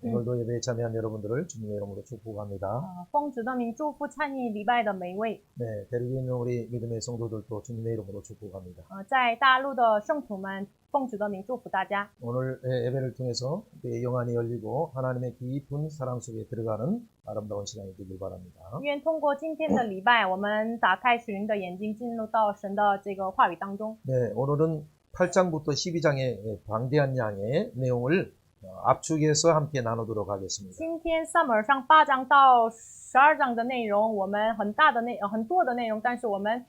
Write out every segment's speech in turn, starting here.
오늘도 예배에 참여한 여러분들을 주님의 이름으로 축복합니다. 奉主的名祝福参与礼拜的每位。 네, 베르기에 있는 우리 믿음의 성도들도 주님의 이름으로 축복합니다. 在大陆的圣徒们，奉主的名祝福大家。 오늘 예배를 통해서 우리의 영안이 열리고 하나님의 깊은 사랑 속에 들어가는 아름다운 시간이 되길 바랍니다. 愿通过今天的礼拜，我们打开属灵的眼睛，进入到神的这个话语当中。 네, 오늘은 8장부터 12장의 방대한 양의 내용을 압축해서 함께 나누도록 하겠습니다. 今天撒母耳上8章到12章的内容，我们很多的内容，但是我们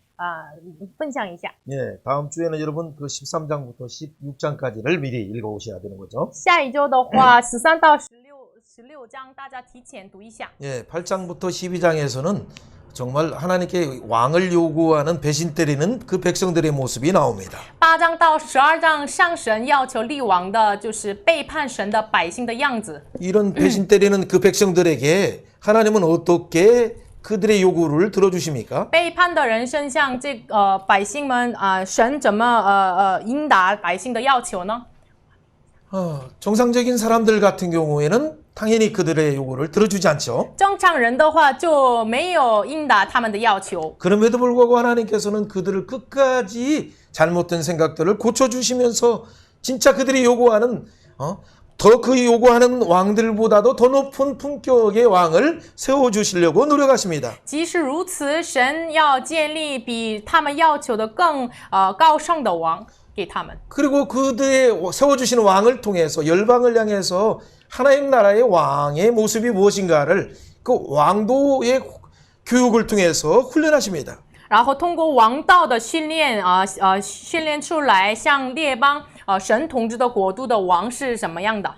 分享一下。 예, 다음 주에는 여러분 그 13장부터 16장까지를 미리 읽어오셔야 되는 거죠. 下一周的话，13到16章，大家提前读一下。 예, 8장부터 12장에서는 정말 하나님께 왕을 요구하는 배신 때리는 그 백성들의 모습이 나옵니다. 8章到12章，向神要求立王的，就是背叛神的百姓的样子。 이런 배신 때리는 그 백성들에게 하나님은 어떻게 그들의 요구를 들어주십니까? 背叛的人身上，百姓们神怎么应答百姓的要求呢？ 정상적인 사람들 같은 경우에는 당연히 그들의 요구를 들어주지 않죠. 正常人的话就没有应答他们的要求。 그럼에도 불구하고 하나님께서는 그들을 끝까지 잘못된 생각들을 고쳐주시면서 진짜 그들이 요구하는 더 그 요구하는 왕들보다도 더 높은 품격의 왕을 세워주시려고 노력하십니다. 即使如此，神要建立比他们要求的更高尚的王给他们。 그리고 그들의 세워주시는 왕을 통해서 열방을 향해서 하나님 나라의 왕의 모습이 무엇인가를 그 왕도의 교육을 통해서 훈련하십니다. 然后通过王道的训练训练出来，像列邦神统治的国度的王是什么样的？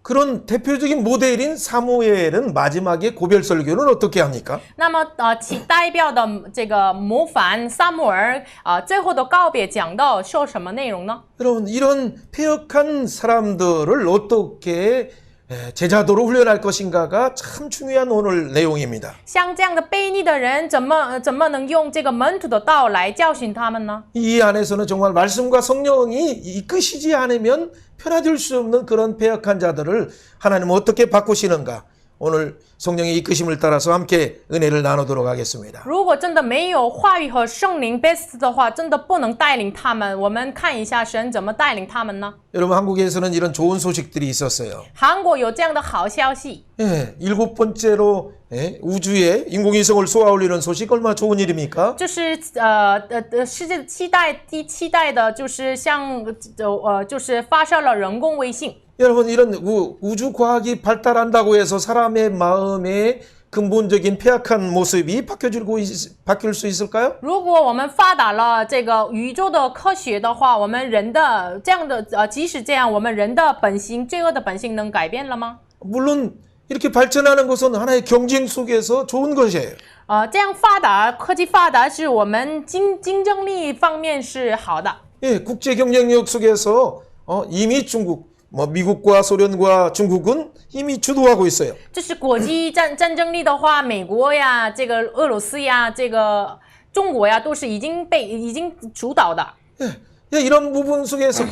그런 대표적인 모델인 사무엘은 마지막에 고별 설교는 어떻게 합니까? 那么其代表的这个模范撒母耳最后的告别讲到说什么内容呢？ 여러분 이런 폐역한 사람들을 어떻게 제자도로 훈련할 것인가가 참 중요한 오늘 내용입니다. 像这样的悖逆的人，怎么能用这个门徒的道来教训他们呢？ 이 안에서는 정말 말씀과 성령이 이끄시지 않으면 편해질 수 없는 그런 폐역한 자들을 하나님은 어떻게 바꾸시는가? 오늘 성령의 이끄심을 따라서 함께 은혜를 나누도록 하겠습니다. 如果真的没有话语和圣灵被赐的话，真的不能带领他们。我们看一下神怎么带领他们呢？ 여러분 한국에서는 이런 좋은 소식들이 있었어요. 韩国有这样的好消息。 예, 7번째로 우주에 인공위성을 쏘아올리는 소식 얼마나 좋은 일입니까? 就是世界第七代的，就是就是发射了人工卫星。 여러분 이런 우주 과학이 발달한다고 해서 사람의 마음의 근본적인 폐악한 모습이 바뀔 수 있을까요? 如果我们发达了这个宇宙的科学的话，我们人的这样的即使这样，我们人的本性，罪恶的本性能改变了吗？ 물론 이렇게 발전하는 것은 하나의 경쟁 속에서 좋은 것이에요. 这样发达，科技发达是我们竞争力方面是好的。 예, 국제 경쟁력 속에서 이미 중국 미국과 소련과 중국은 이미 주도하고 있어요. 就是国际战争力的话，美国呀，这个俄罗斯呀，这个中国呀，都是已经主导的。 예, 이런 부분 속에서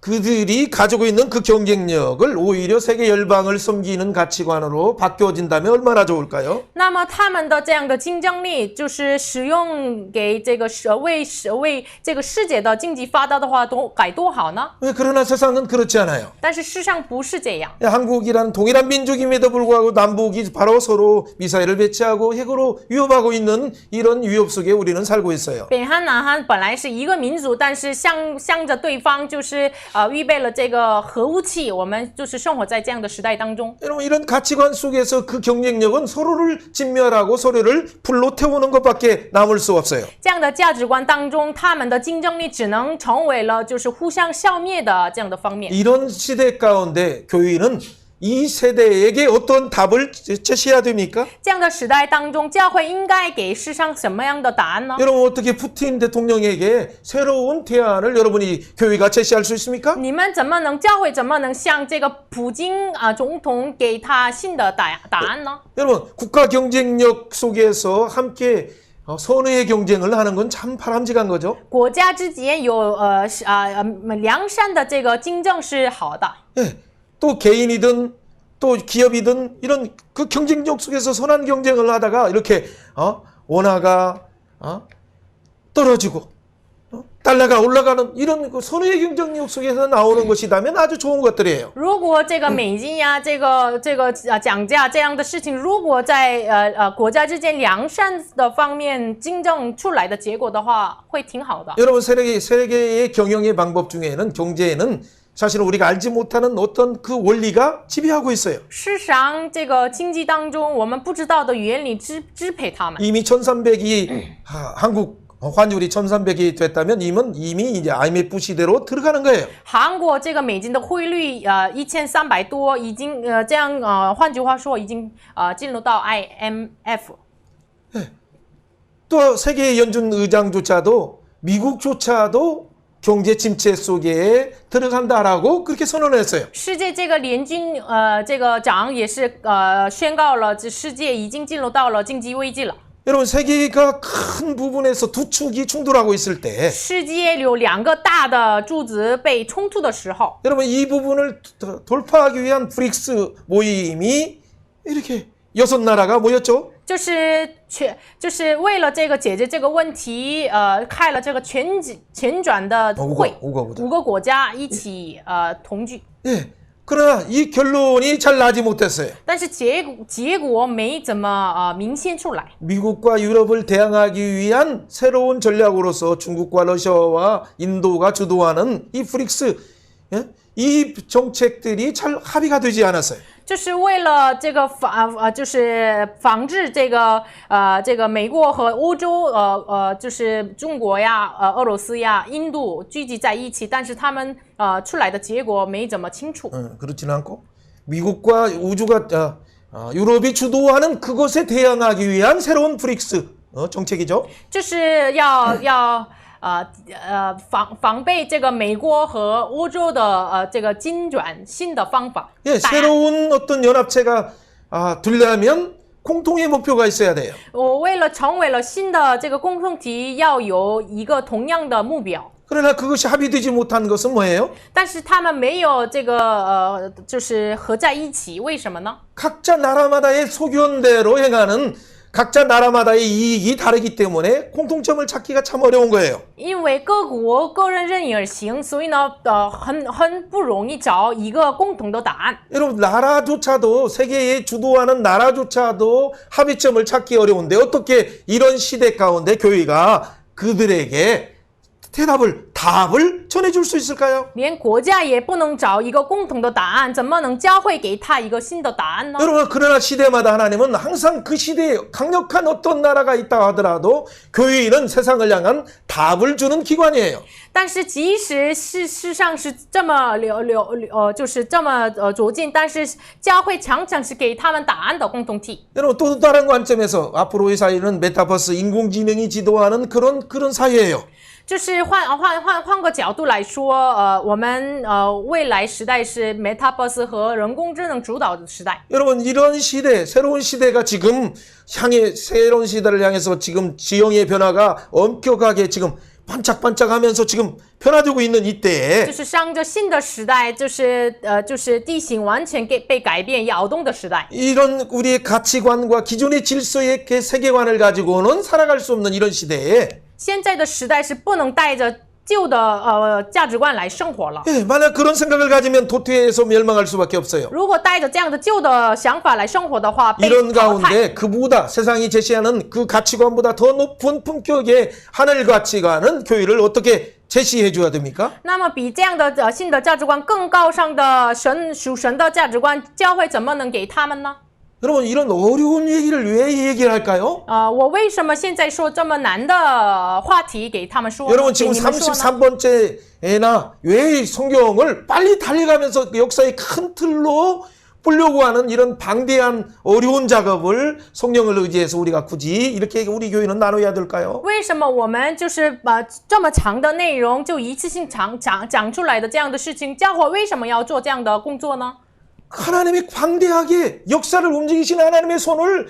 그들이 가지고 있는 그 경쟁력을 오히려 세계 열방을 섬기는 가치관으로 바뀌어진다면 얼마나 좋을까요? 那么他们的这样的竞争力，就是使用给这个为这个世界的经济发达的话，该多好呢？ 그러나 세상은 그렇지 않아요. 但是世上不是这样。 한국이란 동일한 민족임에도 불구하고 남북이 바로 서로 미사일을 배치하고 핵으로 위협하고 있는 이런 위협 속에 우리는 살고 있어요. 北韩、南韩本来是一个民族，但是向着对方就是预备了这个核武器，我们就是生活在这样的时代当中。 여러분 이런 가치관 속에서 그 경쟁력은 서로를 진멸하고 서로를 불로 태우는 것밖에 남을 수 없어요. 这样的价值观当中，他们的竞争力只能成为了就是互相消灭的这样的方面。 이런 시대 가운데 교회는 이 세대에게 어떤 답을 제시해야 됩니까? 这样的时代当中，教会应该给世上什么样的答案呢？ 여러분 어떻게 푸틴 대통령에게 새로운 대안을 여러분이 교회가 제시할 수 있습니까? 你们教会怎么能向这个普京总统给他新的答案呢？ 여러분 국가 경쟁력 속에서 함께 선의의 경쟁을 하는 건 참 바람직한 거죠. 国家之间有良善的这个竞争是好的。 예, 또 개인이든 또 기업이든 이런 그 경쟁력 속에서 선한 경쟁을 하다가 이렇게 원화가 떨어지고 달러가 올라가는 이런 그 선의 경쟁력 속에서 나오는 것이라면 아주 좋은 것들이에요. 如果这个美金呀，这个讲价这样的事情，如果在国家之间良善的方面竞争出来的结果的话，会挺好的。 여러분 세계의 경영의 방법 중에는 경제에는 사실은 우리가 알지 못하는 어떤 그 원리가 지배하고 있어요. 事实上，这个经济当中我们不知道的原理支配他们。 이미 1300이 한국 환율이 1300이 됐다면 이미 이제 IMF 시대로 들어가는 거예요. 韩国这个美金的汇率1300多，已经这样换句话说，已经进入到 IMF。 또 세계 연준 의장조차도 미국조차도 경제 침체 속에 들어간다라고 그렇게 선언했어요. 世界这个联军这个长也是宣告了，这世界已经进入到了经济危机了。 여러분 세계가 큰 부분에서 두 축이 충돌하고 있을 때 世界有两个大的柱子被冲突的时候， 여러분 이 부분을 돌파하기 위한 브릭스 모임이 이렇게 6나라가 모였죠. 就是为了这个解决这个问题，开了这个全转的会， 5个5个国家一起同聚。 예. 그러나 이 결론이 잘 나지 못했어요. 但是结果没怎么明显出来。 미국과 유럽을 대항하기 위한 새로운 전략으로서 중국과 러시아와 인도가 주도하는 이 브릭스 이 정책들이 잘 합의가 되지 않았어요. 就是为了这个就是防止这个美国和欧洲就是中国呀俄罗斯呀印度聚集在一起，但是他们出来的结果没怎么清楚。 그렇지는 않고 미국과 유럽이 주도하는 그것에 대항하기 위한 새로운 브릭스 정책이죠. 就是要防备这个美国和欧洲的这个精转新的方法。 예, 새로운 어떤 연합체가 되려면 공통의 목표가 있어야 돼요. 我为了成为了新的这个共同体，要有一个同样的目标。 그러나 그것이 합의되지 못한 것은 뭐예요? 但是他们没有这个就是合在一起，为什么呢？ 각자 나라마다의 소견대로 행하는 각자 나라마다의 이익이 다르기 때문에 공통점을 찾기가 참 어려운 거예요. 因为各国个人任意而行，所以呢，很不容易找一个共同的答案。 여러분 나라조차도 세계에 주도하는 나라조차도 합의점을 찾기 어려운데 어떻게 이런 시대 가운데 교회가 그들에게 답을 전해줄 수 있을까요? 连国家也不能找一个共同的答案，怎么能教会给他一个新的答案呢？ 여러분 그러나 시대마다 하나님은 항상 그 시대에 강력한 어떤 나라가 있다 하더라도 교회는 세상을 향한 답을 주는 기관이에요. 但是即使事实上是这么就是这么逐渐，但是教会常常是给他们答案的共同体。 여러분 또 다른 관점에서 앞으로의 사회는 메타버스 인공지능이 지도하는 그런 사회예요. 就是换个角度来说，我们未来时代是 Metaverse 和人工智能主导的时代。 여러분 이런 시대, 새로운 시대가 지금 새로운 시대를 향해서 지금 지형의 변화가 엄격하게 지금 반짝반짝하면서 지금 변화되고 있는 이때에 就是上着新的时代，就是地形完全被改变、摇动的时代。 이런 우리의 가치관과 기존의 질서의 세계관을 가지고는 살아갈 수 없는 이런 시대에 现在的时代是不能带着旧的价值观来生活了。 예, 만약 그런 생각을 가지면 도태해서 멸망할 수밖에 없어요. 如果带着这样的旧的想法来生活的话，被 이런 淘汰。 가운데 그보다 세상이 제시하는 그 가치관보다 더 높은 품격의 하늘 가치관은 교회를 어떻게 제시해 줘야 됩니까? 那么比这样的新的价值观更高尚的属神的价值观，教会怎么能给他们呢？ 여러분 이런 어려운 얘기를 왜 얘기를 할까요? 我为什么现在说这么难的话题给他们说呢？ 여러분 给 지금 你们说呢？ 33번째나 왜 성경을 빨리 달려가면서 역사의 큰 틀로 보려고 하는 이런 방대한 어려운 작업을 성령을 의지해서 우리가 굳이 이렇게 우리 교회는 나눠야 될까요? 为什么我们就是把这么长的内容就一次性讲出来的这样的事情，教会为什么要做这样的工作呢？ 하나님이 광대하게 역사를 움직이시는 하나님의 손을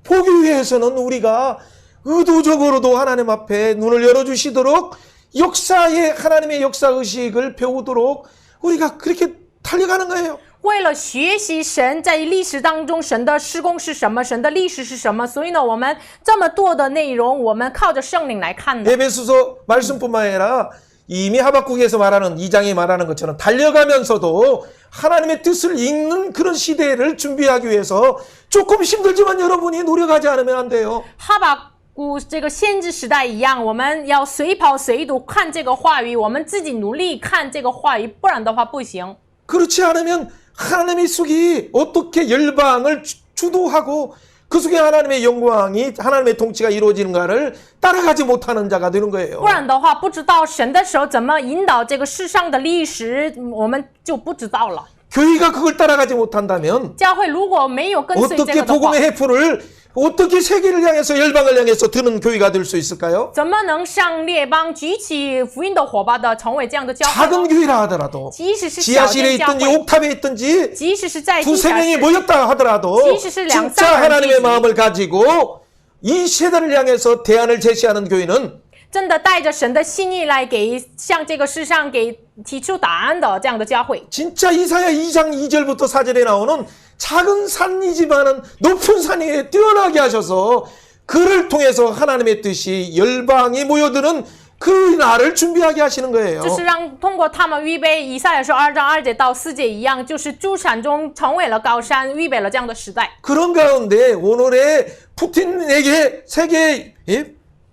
보기 위해서는 우리가 의도적으로도 하나님 앞에 눈을 열어주시도록 역사의 하나님의 역사의식을 배우도록 우리가 그렇게 달려가는 거예요. 为了学习神在历史当中神的施工是什么，神的历史是什么，所以呢，我们这么多的内容，我们靠着圣灵来看的。 에베소서 말씀뿐만 아니라 이미 하박국에서 말하는 2장에 말하는 것처럼 달려가면서도 하나님의 뜻을 읽는 그런 시대를 준비하기 위해서 조금 힘들지만 여러분이 노력하지 않으면 안 돼요. 哈巴谷这个先知时代一样，我们要随跑随读看这个话语，我们自己努力看这个话语，不然的话不行。 그렇지 않으면 하나님의 속이 어떻게 열방을 주도하고 그 속에 하나님의 영광이 하나님의 통치가 이루어지는가를 따라가지 못하는 자가 되는 거예요. 不然的话，不知道神的手怎么引导这个世上的历史，我们就不知道了。 교회가 그걸 따라가지 못한다면 教会如果没有跟随这 어떻게 个的话， 복음의 해프를 어떻게 세계를 향해서 열방을 향해서 드는 교회가 될 수 있을까요? 怎么能向列邦举起福音的火把的成为这样的教会 작은 呢？ 교회라 하더라도 即使是小 지하실에 间教 있든지 会， 옥탑에 있든지 即使是在地 두세 下 명이 室， 모였다 하더라도 지시실 양 진짜 사람 하나님의 지시. 마음을 가지고 이 세대를 향해서 대안을 제시하는 교회는 真的带着神的心意来给向这个世上给提出答案的这样的教会。 진짜 이사야 2장 2절부터 4절에 나오는 작은 산이지만은 높은 산 위에 뛰어나게 하셔서 그를 통해서 하나님의 뜻이 열방이 모여드는 그 날을 준비하게 하시는 거예요. 就是让通过他们预备以赛亚书2章2节到4节一样，就是诸山中成为了高山，预备了这样的时代。 그런 가운데 오늘의 푸틴에게 세계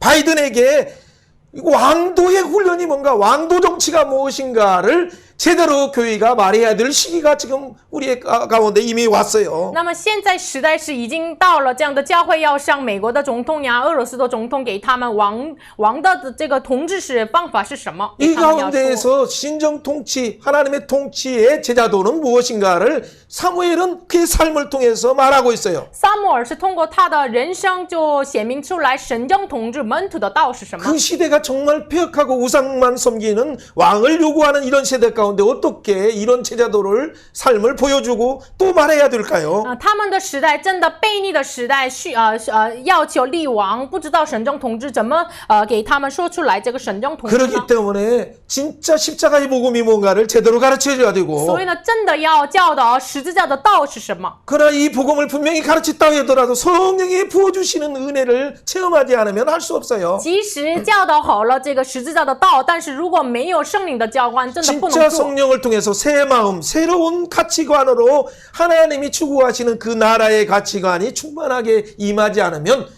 바이든에게 왕도의 훈련이 뭔가 왕도 정치가 무엇인가를 제대로 교회가 말해야 될 시기가 지금 우리의 가운데 이미 왔어요. 那么现在时代是已经到了，这样的教会要向美国的总统呀、俄罗斯的总统给他们王的这个统治是方法是什么？ 이 他们要说 가운데에서 신정 통치, 하나님의 통치의 제자도는 무엇인가를 사무엘은 그의 삶을 통해서 말하고 있어요. 撒母耳是通过他的人生就显明出来神政统治门徒的道是什么。 그 시대가 정말 폐역하고 우상만 섬기는 왕을 요구하는 이런 세대 가운데 어떻게 이런 제자도를 삶을 보여주고 또 말해야 될까요? 他们的时代真的悖逆的时代，要求立王，不知道神政统治怎么给他们说出来这个神政统治呢？ 그렇기 때문에 진짜 십자가의 복음이 뭔가를 제대로 가르쳐줘야 되고 所以呢，真的要教导十字架的道是什么。 그러나 이 복음을 분명히 가르쳤다 하더라도 성령이 부어주시는 은혜를 체험하지 않으면 할 수 없어요. 即使教导好了这个十字架的道，但是如果没有圣灵的浇灌，真的不 진짜 能做。 성령을 통해서 새 마음, 새로운 가치관으로 하나님이 추구하시는 그 나라의 가치관이 충만하게 임하지 않으면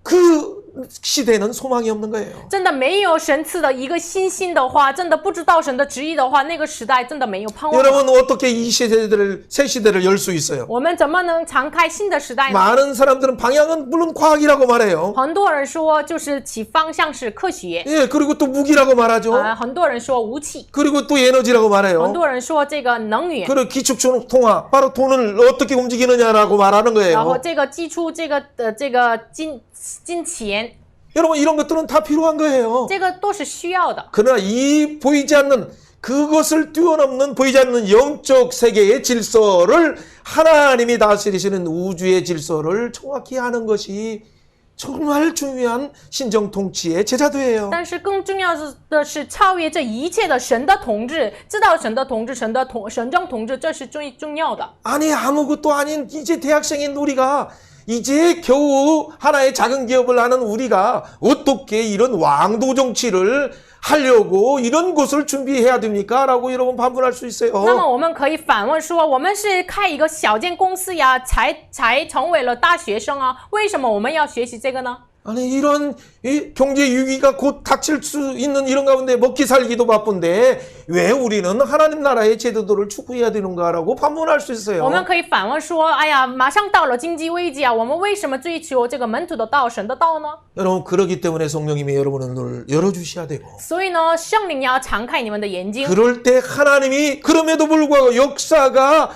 그 시대는 소망이 없는 거예요. 真的没有神赐的一个新心的话，真的不知道神的旨意的话，那个时代真的没有盼望了。 여러분 어떻게 이 시대들을 새 시대를 열 수 있어요? 我们怎么能敞开新的时代呢？ 많은 사람들은 방향은 물론 과학이라고 말해요. 很多人说就是其方向是科学， 예, 그리고 또 무기라고 말하죠. 很多人说武器， 그리고 또 에너지라고 很 말해요. 多人说这个能源， 그리고 기축통화, 바로 돈을 어떻게 움직이느냐라고 말하는 然后 거예요. 这个基础这个金钱， 여러분 이런 것들은 다 필요한 거예요. 这个都是需要的。 그러나 이 보이지 않는 그것을 뛰어넘는 보이지 않는 영적 세계의 질서를 하나님이 다스리시는 우주의 질서를 정확히 아는 것이 정말 중요한 신정 통치의 제자도예요. 但是更重要的是超越这一切的神的统治，知道神的统治，神政统治，这是最重要的。 아니 아무것도 아닌 이제 대학생인 우리가 이제 겨우 하나의 작은 기업을 하는 우리가 어떻게 이런 왕도 정치를 하려고 이런 곳을 준비해야 됩니까? 라고 여러분 반문할 수 那 있어요. 么我们可以反问说，我们是开一个小间公司呀，才成为了大学生啊，为什么我们要学习这个呢？ 아니 이런 이 경제 위기가 곧 닥칠 수 있는 이런 가운데 먹기 살기도 바쁜데 왜 우리는 하나님 나라의 제도도를 추구해야 되는가라고 반문할 수 我 있어요. 们可以反问说，哎呀，马上到了经济危机啊，我们为什么追求这个门徒的道、神的道呢？ 여러분 그러기 때문에 성령님이 여러분의 눈을 열어주셔야 되고 所以呢，圣灵要敞开你们的眼睛。 그럴 때 하나님이 그럼에도 불구하고 역사가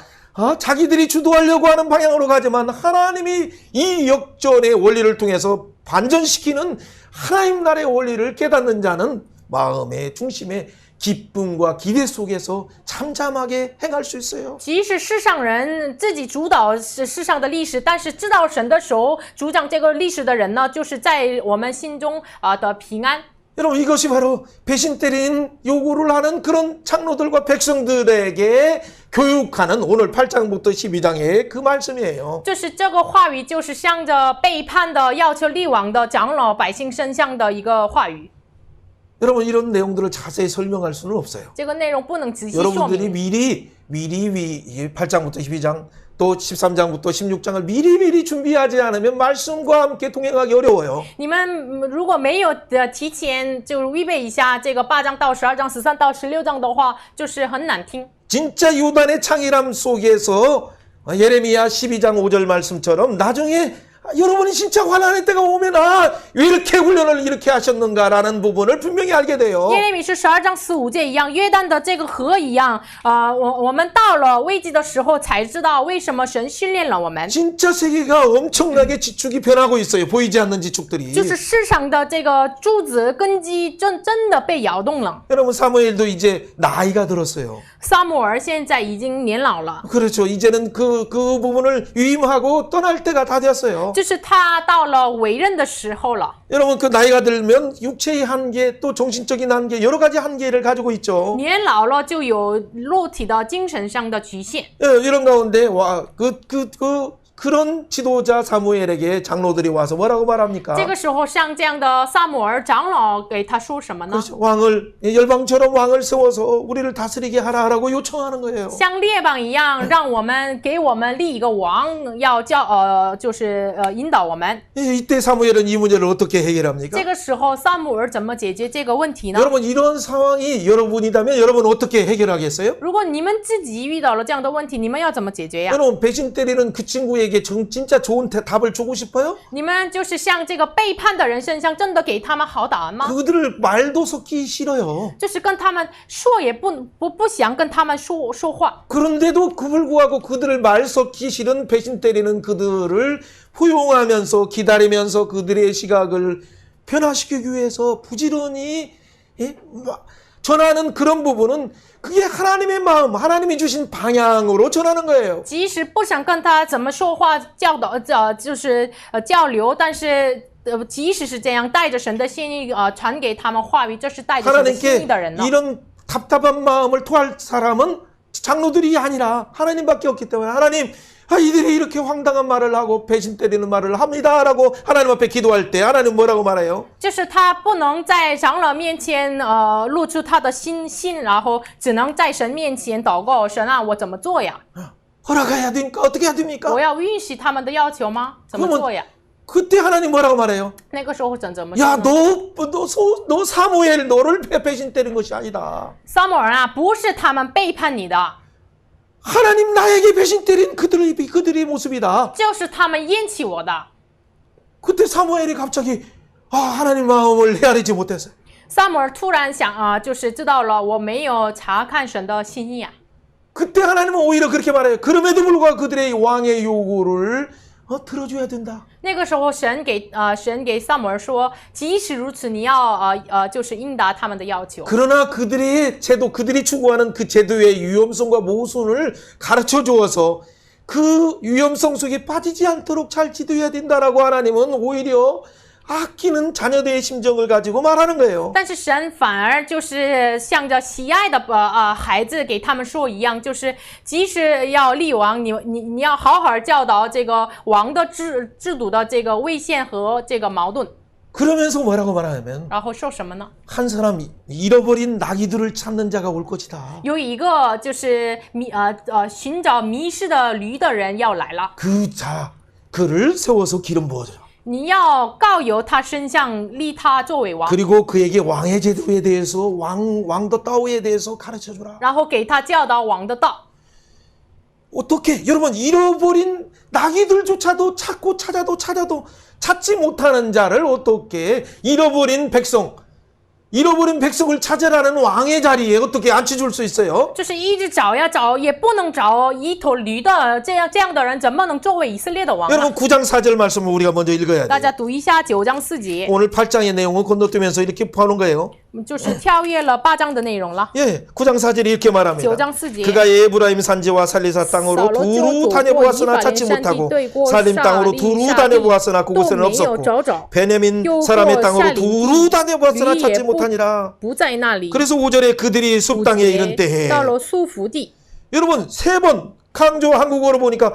자기들이 주도하려고 하는 방향으로 가지만 하나님이 이 역전의 원리를 통해서 반전시키는 하나님 나라의 원리를 깨닫는 자는 마음의 중심에 기쁨과 기대 속에서 잠잠하게 행할 수 있어요. 即使世上人自己主导世上的历史，但是知道神的手主掌这个历史的人呢，就是在我们心中的平安。 여러분 이것이 바로 배신 때린 요구를 하는 그런 장로들과 백성들에게 교육하는 오늘 8장부터 12장의 그 말씀이에요. 就是这个话语，就是向着背叛的、要求立王的长老百姓身上的一个话语。 여러분 이런 내용들을 자세히 설명할 수는 없어요. 这个内容不能仔细说 여러분들이 明。 미리 8장부터 12장 또 13장부터 16장을 미리 준비하지 않으면 말씀과 함께 동행하기 어려워요. 你们如果没有提前就预备一下这个8章到12章、13到16章的话，就是很难听。 진짜 요단의 창이람 속에서 예레미야 12장 5절 말씀처럼 나중에 여러분이 진짜 환난의 때가 오면 왜 이렇게 훈련을 이렇게 하셨는가라는 부분을 분명히 알게 돼요. 耶利米是12章15节一样，约旦的这个河一样，我们到了危机的时候才知道为什么神训练了我们。 진짜 세계가 엄청나게 지축이 변하고 있어요. 보이지 않는 지축들이. 就是市场的这个柱子根基真的被摇动了。 여러분 사무엘도 이제 나이가 들었어요. 撒母耳现在已经年老了， 그렇죠. 이제는 그 부분을 위임하고 떠날 때가 다 되었어요. 就是他到了委任的时候了。 여러분 그 나이가 들면 육체의 한계 또 정신적인 한계 여러 가지 한계를 가지고 있죠. 年老了就有肉体的、精神上的局限。 이런 가운데 그런 지도자 사무엘에게 장로들이 와서 뭐라고 말합니까? 这个时候，像这样的撒母耳长老给他说什么呢？ 그렇죠. 왕을 열방처럼 왕을 세워서 우리를 다스리게 하라고 요청하는 거예요. 像列邦一样，让我们给我们立一个王，要就是引导我们。 이때 사무엘은 이 문제를 어떻게 해결합니까? 这个时候，撒母耳怎么解决这个问题呢？ 여러분 이런 상황이 여러분이라면 여러분 어떻게 해결하겠어요? 如果你们自己遇到了这样的问题，你们要怎么解决呀？ 여러분 배신 때리는 그 친구에게 진짜 좋은 답을 주고 싶어요? 你们就是像这个背叛的人身上，真的给他们好答案吗？ 그들을 말도 섞기 싫어요. 就是跟他们说也不想跟他们说话。 그런데도 불구하고 그들을 말 섞기 싫은 배신 때리는 그들을 포용하면서 기다리면서 그들의 시각을 변화시키기 위해서 부지런히 전하는 그런 부분은 그게 하나님의 마음, 하나님이 주신 방향으로 전하는 거예요. 即使不想跟他怎么说话教导，就是交流，但是即使是这样，带着神的心意传给他们话语，这是带着神的心意的人 하나님께 呢。 이런 답답한 마음을 토할 사람은 장로들이 아니라 하나님밖에 없기 때문에 하나님 이들이 이렇게 황당한 말을 하고 배신 때리는 말을 합니다라고 하나님 앞에 기도할 때 하나님 뭐라고 말해요? 就是他不能在长老面前露出他的心，然后只能在神面前祷告，神啊，我怎么做呀？ 허락해야 됩니까? 어떻게 해야 됩니까? 我要允许他们的要求吗？怎么做呀？ 그때 하나님 뭐라고 말해요? 那个时候神怎么说 야, 呢？ 너 사무엘 너를 배신 때린 것이 아니다. 撒母耳啊，不是他们背叛你的， 하나님 나에게 배신 때린 그들의 모습이다. 就是他们厌弃我的。 그때 사무엘이 갑자기 하나님 마음을 헤아리지 못했어요. 撒母耳突然想就是知道了我没有查看神的心意啊。 그때 하나님은 오히려 그렇게 말해요. 그럼에도 불구하고 그들의 왕의 요구를 들어줘야 된다. 那个时候神给撒母耳说，即使如此，你要就是应答他们的要求。 그러나 그들의 제도, 그들이 추구하는 그 제도의 위험성과 모순을 가르쳐 주어서 그 위험성 속에 빠지지 않도록 잘 지도해야 된다라고 하나님은 오히려 아끼는 자녀들의 심정을 가지고 말하는 거예요. 但是神反而就是向着喜爱的孩子给他们说一样，就是即使要立王，你要好好教导这个王的制度的这个危险和这个矛盾。 그러면서 뭐라고 말하냐면 然后说什么呢？ 한 사람이 잃어버린 나귀들을 찾는 자가 올 것이다. 有一个就是寻找迷失的驴的人要来了， 그를 세워서 기름 부어줘라. 你要膏油他身上，立他作为王， 그리고 그에게 왕의 제도에 대해서 왕도 따오에 대해서 가르쳐주라. 然后给他教导王的道。 어떻게 여러분 잃어버린 나귀들조차도 찾고 찾아도 찾지 못하는 자를 어떻게 잃어버린 백성을 찾으라는 왕의 자리에 어떻게 앉혀줄 수 있어요? 就是一直找呀找，也不能找一头驴的这样的人，怎么能作为以色列的王呢？ 여러분 9장 4절 말씀을 우리가 먼저 읽어야 大 돼요. 家读一下9章4节。 오늘 8장의 내용을 건너뛰면서 이렇게 보는 거예요. 就是跳跃了8章的内容了。 예, 9장 4절이 이렇게 말합니다. 9장 4절. 그가 에브라임 산지와 살리사 땅으로 두루 다녀보았으나 찾지 못하고 살림 땅으로 두루 다녀보았으나 그곳에는 없었고 베냐민 사람의 땅으로 두루 다녀보았으나 찾지 못하니라. 不在那里。 그래서 5절에 그들이 숲 땅에 이른 때에 到了苏福地， 여러분 3번 강조 한국어로 보니까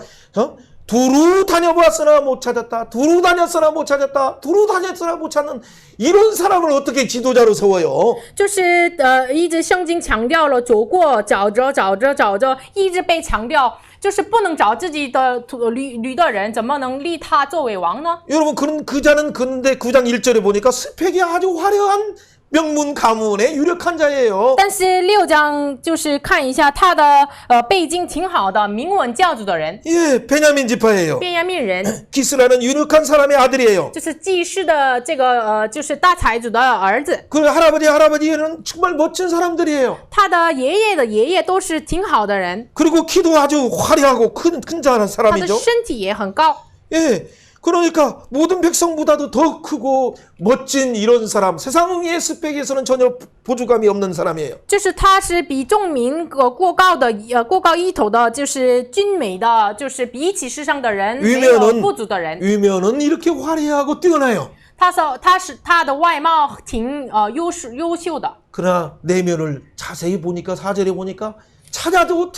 두루 다녀보았으나 못 찾았다. 두루 다녔으나 못 찾았다. 두루 다녔으나 못 찾는 이런 사람을 어떻게 지도자로 세워요? 就是一直圣经强调了走过找着找着找着，一直被强调，就是不能找自己的驴的人，怎么能立他作为王呢？ 여러분 그런 그자는 근데 9장 1절에 보니까 스펙이 아주 화려한 명문 가문의 유력한 자예요. 但是6章就是看一下他的背景挺好的，名门教主的人， 예, 베냐민 지파예요. 便雅悯人， 기스라는 유력한 사람의 아들이에요. 就是祭司的这个就是大财主的儿子， 그 할아버지는 정말 멋진 사람들이에요. 他的爷爷的爷爷都是挺好的人， 그리고 키도 아주 화려하고 큰他的 사람이죠. 身体也很高。 예. 그러니까 모든 백성보다도 더 크고 멋진 이런 사람, 세상의 스펙에서는 전혀 보조감이 없는 사람이에요. 就是他是比众民过高一头的，就是俊美的，就是比起世上的人没有不足的人。 위면은 이렇게 화려하고 뛰어나요. 他的外貌挺优秀的。 그러나 내면을 자세히 보니까 4절에 보니까 찾아도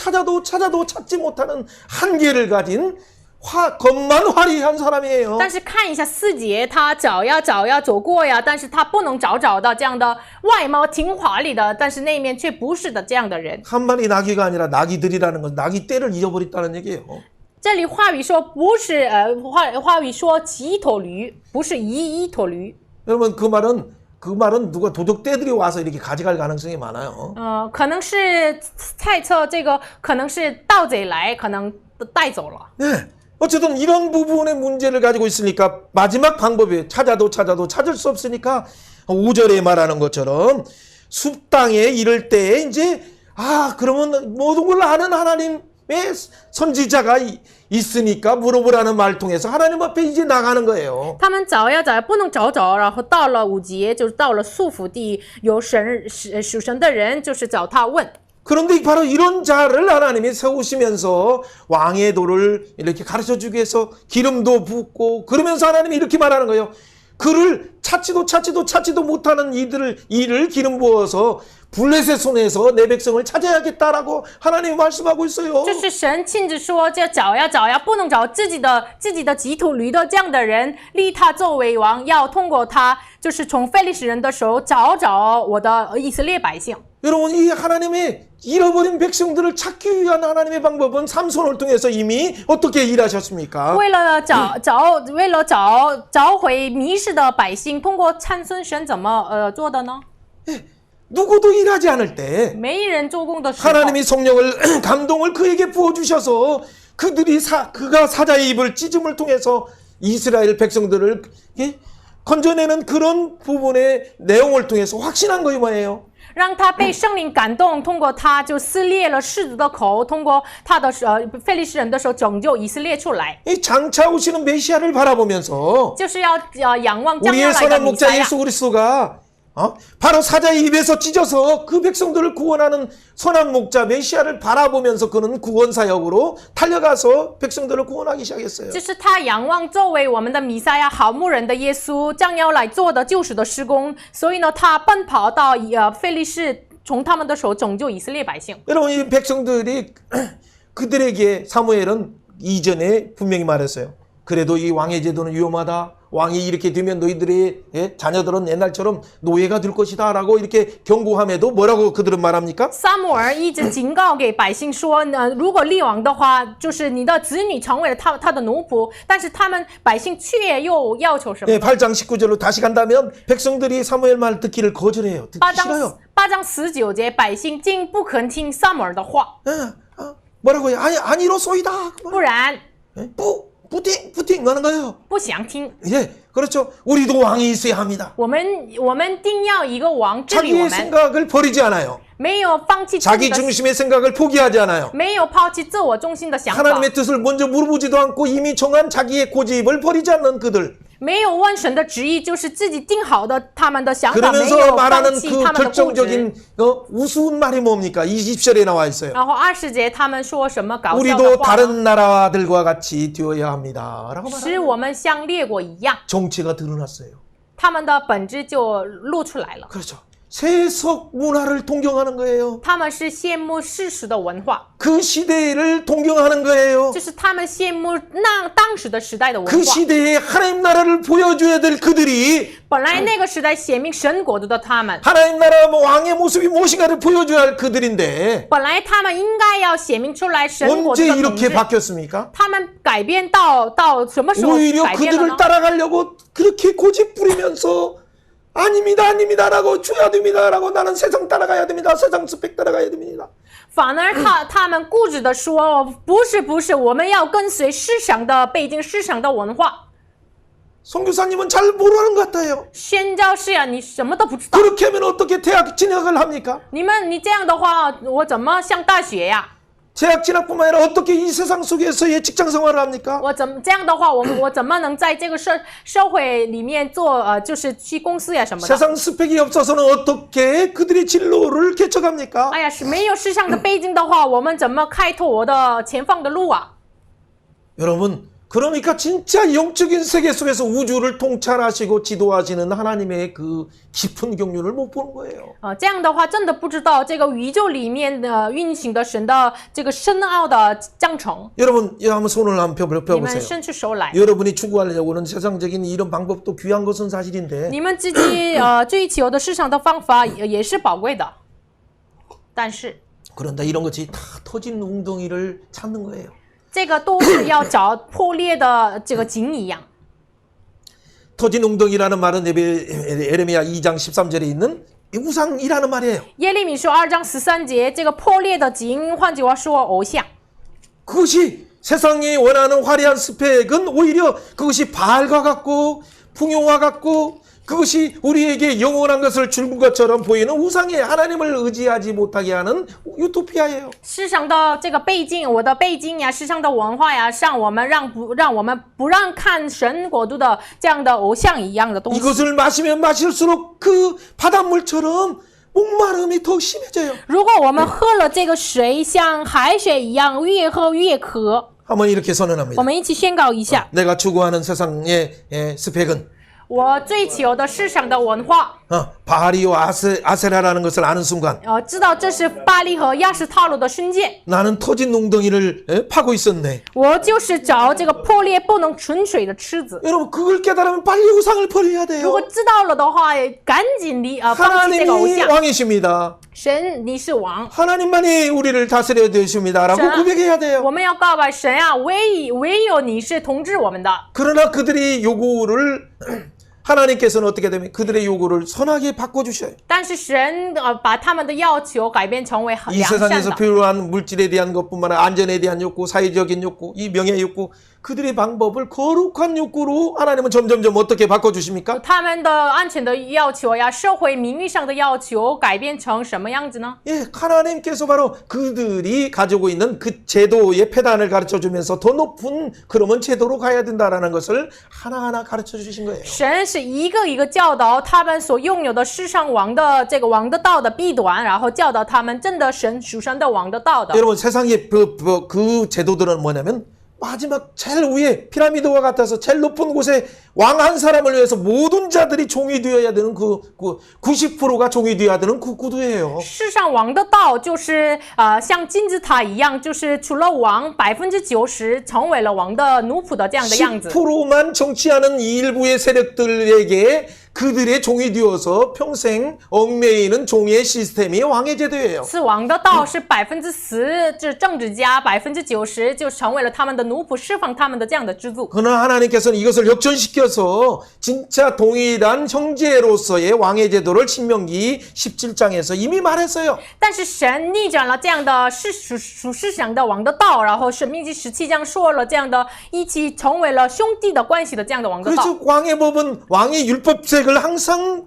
찾지 못하는 한계를 가진 겉만 화려한 사람이에요. 但是看一下4节，他找呀走过呀，但是他不能找到这样的外貌挺华丽的，但是内面却不是的这样的人。 한 마리 나귀가 아니라 나귀들이라는 건 나귀 떼를 잃어버렸다는 얘기예요. 这里话语说不是话语说几头驴，不是一头驴。 여러분 그 말은 누가 도적 떼들이 와서 이렇게 가져갈 가능성이 많아요. 可能是猜测这个可能是盗贼来，可能带走了。 네. 어쨌든 이런 부분의 문제를 가지고 있으니까 마지막 방법이 찾아도 찾을 수 없으니까 5절에 말하는 것처럼 숲 땅에 이를 때에 이제 그러면 모든 걸 아는 하나님의 선지자가 있으니까 물어보라는 말 통해서 하나님 앞에 이제 나가는 거예요. 他们找呀，不能找，然后到了5节，就是到了束缚地，有属神的人，就是找他问。 그런데 바로 이런 자를 하나님이 세우시면서 왕의 도를 이렇게 가르쳐주기 위해서 기름도 붓고 그러면서 하나님이 이렇게 말하는 거예요. 그를 찾지도 못하는 이를 기름 부어서 블레셋 손에서 내 백성을 찾아야겠다라고 하나님이 말씀하고 있어요. 就是神亲自说，这找呀，不能找自己的几头驴的这样的人，立他作为王，要通过他，就是从非利士人的手找我的以色列百姓。 여러분 이 하나님의 잃어버린 백성들을 찾기 위한 하나님의 방법은 삼손을 통해서 이미 어떻게 일하셨습니까? 为了找回迷失的百姓，通过参孙神怎么做的呢？ 누구도 일하지 않을 때 没人做工的时候， 하나님이 성령을 감동을 그에게 부어주셔서 그가 사자의 입을 찢음을 통해서 이스라엘 백성들을 건져내는 그런 부분의 내용을 통해서 확신한 거예요. 뭐예요? 让他被圣灵感动，通过他就撕裂了狮子的口，通过他的非利士人的手拯救以色列出来。 이 장차 오시는 메시아를 바라보면서 就是要仰望将要 우리의 来的 선한 弥 목자 赛亚。 예수 그리스도가 바로 사자의 입에서 찢어서 그 백성들을 구원하는 선한 목자 메시아를 바라보면서 그는 구원 사역으로 달려가서 백성들을 구원하기 시작했어요. 就是他仰望作为我们的弥赛亚好牧人的耶稣将要来做的救赎的施工，所以呢，他奔跑到非利士，从他们的手拯救以色列百姓。 여러분 이 백성들이 그들에게 사무엘은 이전에 분명히 말했어요. 그래도 이 왕의 제도는 위험하다. 왕이 이렇게 되면 너희들의 자녀들은 옛날처럼 노예가 될 것이다 라고 이렇게 경고함에도 뭐라고 그들은 말합니까? 撒母耳一直警告给百姓说，如果立王的话，就是你的子女成为了他的奴仆。但是他们百姓却又要求什么？ 8장 19절로 다시 간다면 백성들이 사무엘 말 듣기를 거절해요. 듣기 싫어요. 8章19节，百姓竟不肯听撒母耳的话， 뭐라고 해요? 아니로소이다. 不然 부팅 하는 거예요. 不想听。 예, 그렇죠. 우리도 왕이 있어야 합니다. 我们定要一个王治理我 자기의 们， 생각을 버리지 않아요. 没有放弃自己 자기 的， 중심의 생각을 포기하지 않아요. 没有抛弃自我中心的想法， 하나님의 뜻을 먼저 물어보지도 않고 이미 정한 자기의 고집을 버리지 않는 그들. 没有问神的旨意，就是自己定好的他们的想法，没 그러면서 有放 말하는 弃 그 他们的固执。 결정적인 우스운 말이 뭡니까? 20절에 나와 있어요. 然后20节他们说什么搞笑的 우리도 话呢？ 다른 나라들과 같이 되어야 합니다. 라고 使 말합니다. 我们像列国一样， 정체가 드러났어요. 他们的本质就露出来了。 그렇죠. 세속 문화를 동경하는 거예요. 他们是羡慕世俗的文化， 그 시대를 동경하는 거예요. 就是他们羡慕当时的时代的文 그 化。 시대에 하나님 나라를 보여줘야 될 그들이 本来那个时代显明神国度的他们， 하나님 나라 왕의 모습이 무엇인가를 보여줘야 할 그들인데 本来他们应该要显明出来神国度 언제 的统 이렇게 治。 바뀌었습니까? 他们改变到什么时候 오히려 改变了 그들을 呢？ 따라가려고 그렇게 고집 부리면서 아닙니다, 아닙니다라고 주야 됩니다라고 나는 세상 따라가야 됩니다. 세상 스펙 따라가야 됩니다. 反而他们固执的说，不是，我们要跟随市场的背景、市场的文化。 선교사님은 잘 모르는 것 같아요. 宣教士呀，你什么都不知道。 그렇게 하면 어떻게 대학 진학을 합니까? 你这样的话，我怎么上大学呀？ 대학 진학뿐만 아니라 어떻게 이 세상 속에서의 직장 생활을 합니까? 我这样的话，我怎么能在这个社会里面做就是去公司呀什么的？ 세상 스펙이 없어서는 어떻게 그들의 진로를 개척합니까? 哎呀，是没有市场的背景的话，我们怎么开拓我的前方的路啊？ 여러분, 그러니까 진짜 영적인 세계 속에서 우주를 통찰하시고 지도하시는 하나님의 그 깊은 경륜을 못 보는 거예요. 这样的话，真的不知道这个宇宙里面的运行的神的这个深奥的章程。 여러분, 한번 손을 한번 你们 펴보세요. 伸出手来， 여러분이 추구하려고는 세상적인 이런 방법도 귀한 것은 사실인데 你们自己追求的市场的方法也是宝贵的，但是 그런데 이런 것이 다 터진 웅덩이를 찾는 거예요. 这个都是要找破裂的这个井一样。 터진 웅덩이라는 말은 에레미야 2장 13절에 있는 우상이라는 말이에요. 耶利米书2章13节，这个破裂的井，换句话说，偶像。 그것이 세상이 원하는 화려한 스펙은 오히려 그것이 바알과 같고 풍요와 같고 그것이 우리에게 영원한 것을 준 것처럼 보이는 우상에 하나님을 의지하지 못하게 하는 유토피아예요. 世上的这个背景，我的背景呀，世上的文化呀，让我们不让看神国度的这样的偶像一样的东西。 이것을 마시면 마실수록 그 바닷물처럼 목마름이 더 심해져요. 如果我们喝了这个水，像海水一样，越喝越渴。 한번 이렇게 선언합니다. 我们一起宣告一下， 내가 추구하는 세상의 스펙은 我追求的市场的文化， 바알이요 아세라라는 것을 아는 순간 知道这是巴利和亚斯塔罗的训诫， 나는 터진 웅덩이를 파고 있었네. 我就是找这个破裂不能存水的池子。 여러분 그걸 깨달으면 빨리 우상을 버려야 如 돼요. 果知道了的话，赶紧放弃这个偶 하나님이 像。 왕이십니다. 神，你是王， 하나님만이 우리를 다스려 주십니다라고 자, 고백해야 돼요. 我们要告白神啊，唯有你是统治我们的。 그러나 그들이 요구를 하나님께서는 어떻게 되면 그들의 요구를 선하게 바꿔주셔요. 但是神把他们的要求改变成为 이 良善 세상에서 的。 필요한 물질에 대한 것뿐만 아니라 안전에 대한 욕구, 사회적인 욕구, 이 명예 욕구, 그들의 방법을 거룩한 욕구로 하나님은 점점점 어떻게 바꿔주십니까? 他们的安全的要求呀，社会名誉上的要求改变成什么样子呢？ 예, 하나님께서 바로 그들이 가지고 있는 그 제도의 패단을 가르쳐주면서 더 높은 그러면 제도로 가야 된다라는 것을 하나하나 가르쳐 주신 거예요. 神是一个一个教导他们所拥有的世上王的这个王的道的弊端，然后教导他们真的属神的王的道的。 여러분 세상의 그 제도들은 뭐냐면 마지막 제일 위에 피라미드와 같아서 제일 높은 곳에 왕 한 사람을 위해서 모든 자들이 종이 되어야 되는 그 90%가 종이 되어야 되는 그 구도예요. 世上王的道就是像金字塔一样，就是除了王90%成为了王的奴仆的这样的样子。 10%만 정치하는 이 일부의 세력들에게 그들의 종이 되어서 평생 얽매이는 종의 시스템이 왕의 제도예요. 是王的道是10%，就是政治家90%就成为了他们的奴仆，释放他们的这样的制度。 그러나 하나님께서는 이것을 역전시켜서 진짜 동일한 형제로서의 왕의 제도를 신명기 17장에서 이미 말했어요. 但是神逆转了这样的属世上的王的道，然后申命记17章说了这样的一起成为了兄弟的关系的这样的王的道。 그래서 왕의 법은 왕의 율법책을 항상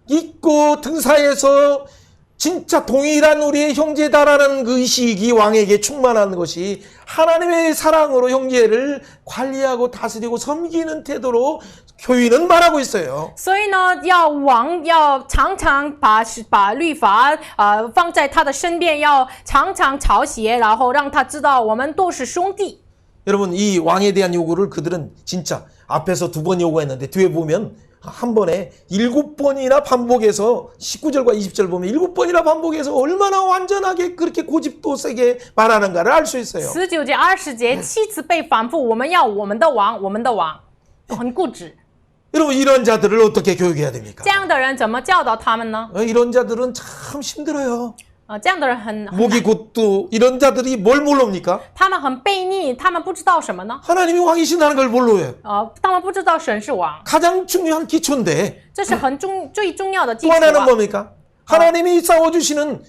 읽고 등사해서 진짜 동일한 우리의 형제다라는 그 의식이 왕에게 충만한 것이 하나님의 사랑으로 형제를 관리하고 다스리고 섬기는 태도로 교인은 말하고 있어요. 所以呢，王要常常把律法放在他的身边，要常常抄写，然后让他知道我们都是兄弟。 여러분 이 왕에 대한 요구를 그들은 진짜 앞에서 2번 요구했는데 뒤에 보면 한 번에 7번이나 반복해서 19절과 20절 보면 7번이나 반복해서 얼마나 완전하게 그렇게 고집도 세게 말하는가를 알 수 있어요. 19节、20节7次被反复，我们要我们的王，我们的王，很固执。 여러분 이런 자들을 어떻게 교육해야 됩니까? 这样的人怎么教导他们呢？ 이런 자들은 참 힘들어요. 这样的人很 목이 곧도 이런 자들이 뭘 모릅니까? 他们很悖逆，他们不知道什么呢？ 하나님이 왕이신다는 걸 몰라요. 他们不知道神是王， 가장 중요한 기초인데 这是最重要的基 또 础 하나는 啊。 뭡니까? 하나님이 싸워주시는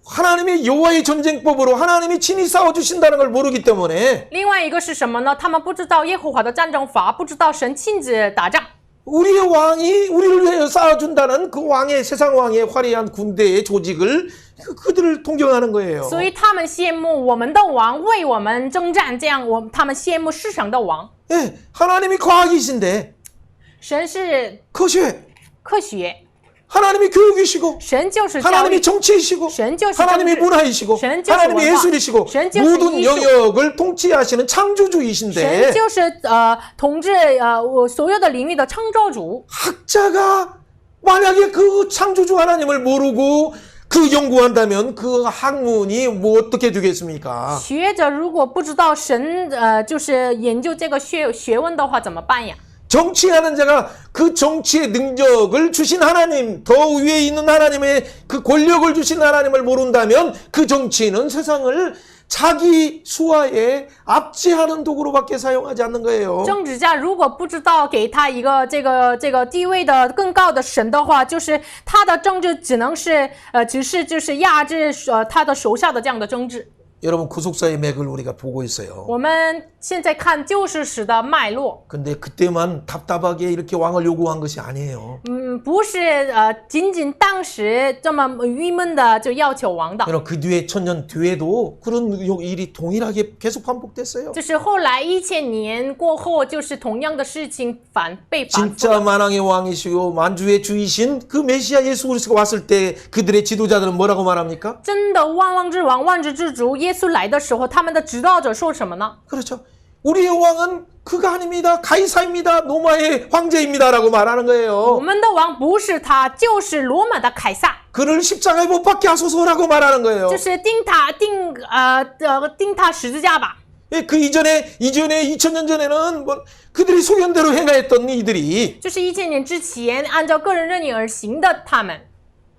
하나님의 여호와의 전쟁법으로 하나님이 친히 싸워주신다는 걸 모르기 때문에 另外一个是什么呢？他们不知道耶和华的战争法，不知道神亲自打仗。 우리의 왕이 우리를 위해 싸워준다는 그 왕의 세상 왕의 화려한 군대의 조직을 그들을 동경하는 거예요. 所以他们羡慕我们的王为我们征战，这样他们羡慕世上的王。 예, 하나님이 과학이신데 神是 科学, 科学， 하나님이 교육이시고 神就是教 하나님이 育， 정치이시고 神就是政 하나님이 治， 문화이시고 神就是 하나님이 文化， 예술이시고 神就是 모든 艺术， 영역을 통치하시는 神 창조주이신데 就是统治我所有的领域的创造主。 학자가 만약에 그 창조주 하나님을 모르고 그 연구한다면 그 학문이 뭐 어떻게 되겠습니까? 学者如果不知道神就是研究这个学问的话，怎么办呀？ 정치하는 자가 그 정치의 능력을 주신 하나님, 더 위에 있는 하나님의 그 권력을 주신 하나님을 모른다면 그 정치인은 세상을 자기 수하에 압제하는 도구로밖에 사용하지 않는 거예요. 政治家如果不知道给他一个这个地位的更高的神的话，就是他的政治只能是就是压制他的手下的这样的政治。 여러분 구속사의 맥을 우리가 보고 있어요. 我们现在看救世史的脉络， 근데 그때만 답답하게 이렇게 왕을 요구한 것이 아니에요. 不是仅仅当时这么郁闷的就要求王的， 여러분 그 뒤에 1000년 뒤에도 그런 일이 동일하게 계속 반복됐어요. 就是后来1000年过后，就是同样的事情被反复。 진짜 만왕의 왕이시고 만주의 주이신 그 메시아 예수 그리스도가 왔을 때 그들의 지도자들은 뭐라고 말합니까? 真的万王之王、万主之主耶稣来的时候，他们的指导者说什么呢？ 그렇죠. 우리의 왕은 그가 아닙니다. 가이사입니다. 로마의 황제입니다라고 말하는 我 거예요. 们的王不是他，就是罗马的凯撒， 그를 십자가에 못 박게 하소서라고 말하는 거예요. 就是钉他十字架吧。 예, 그 이전에 2000년 전에는 뭐 그들이 소견대로 행하였던 이들이 就是1000年之前按照个人任意而行的他们，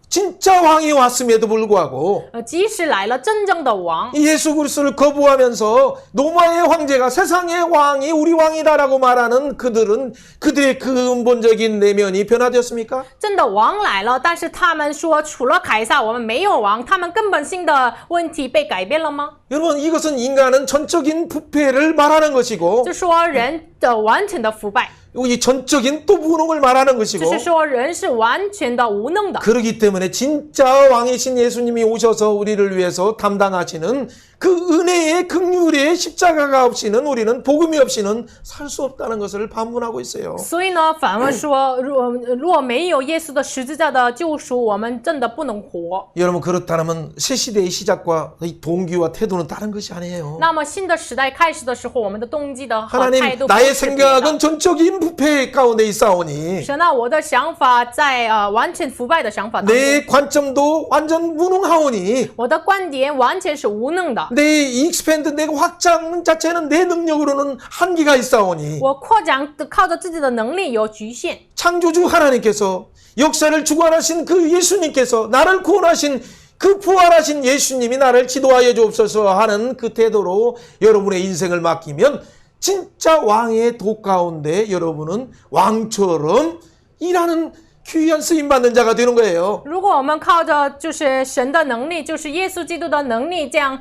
진짜 왕이 왔음에도 불구하고 即使来了真正的王， 예수 그리스도를 거부하면서 로마의 황제가 세상의 왕이 우리 왕이다라고 말하는 그들은 그들의 그 근본적인 내면이 변화되었습니까? 真的王来了，但是他们说除了凯撒我们没有王，他们根本性的问题被改变了吗？ 여러분 이것은 인간은 전적인 부패를 말하는 것이고 就说人的完全的腐败， 이 전적인 또 무능을 말하는 就 것이고 是说人是完全的无能的。 그렇기 때문에 진짜 왕이신 예수님이 오셔서 우리를 위해서 담당하시는 그 은혜의 긍휼의 십자가가 없이는 우리는 복음이 없이는 살 수 없다는 것을 반문하고 있어요. 所以呢，反问说，若没有耶稣的十字架的救赎，我们真的不能活。 여러분 그렇다면 새 시대의 시작과 이 동기와 태도는 다른 것이 아니에요. 那么新的时代开始的时候，我们的动机的和 하나님 态度不 나의 是别的。 생각은 전적인 부패 가운데 있사오니 神啊，我的想法在完全腐败的想法当中， 내 관점도 완전 무능하오니 我的观点完全是无能的。 내 익스펜드 내 확장 자체는 내 능력으로는 한계가 있사오니 我扩展靠着自己的能力有局限。 창조주 하나님께서 역사를 주관하신 그 예수님께서 나를 구원하신 그 부활하신 예수님이 나를 지도하여 주옵소서 하는 그 태도로 여러분의 인생을 맡기면 진짜 왕의 도 가운데 여러분은 왕처럼 일하는 귀한 쓰임받는 자가 되는 거예요. 如果我们靠着就是神的能力，就是耶稣基督的能力，这样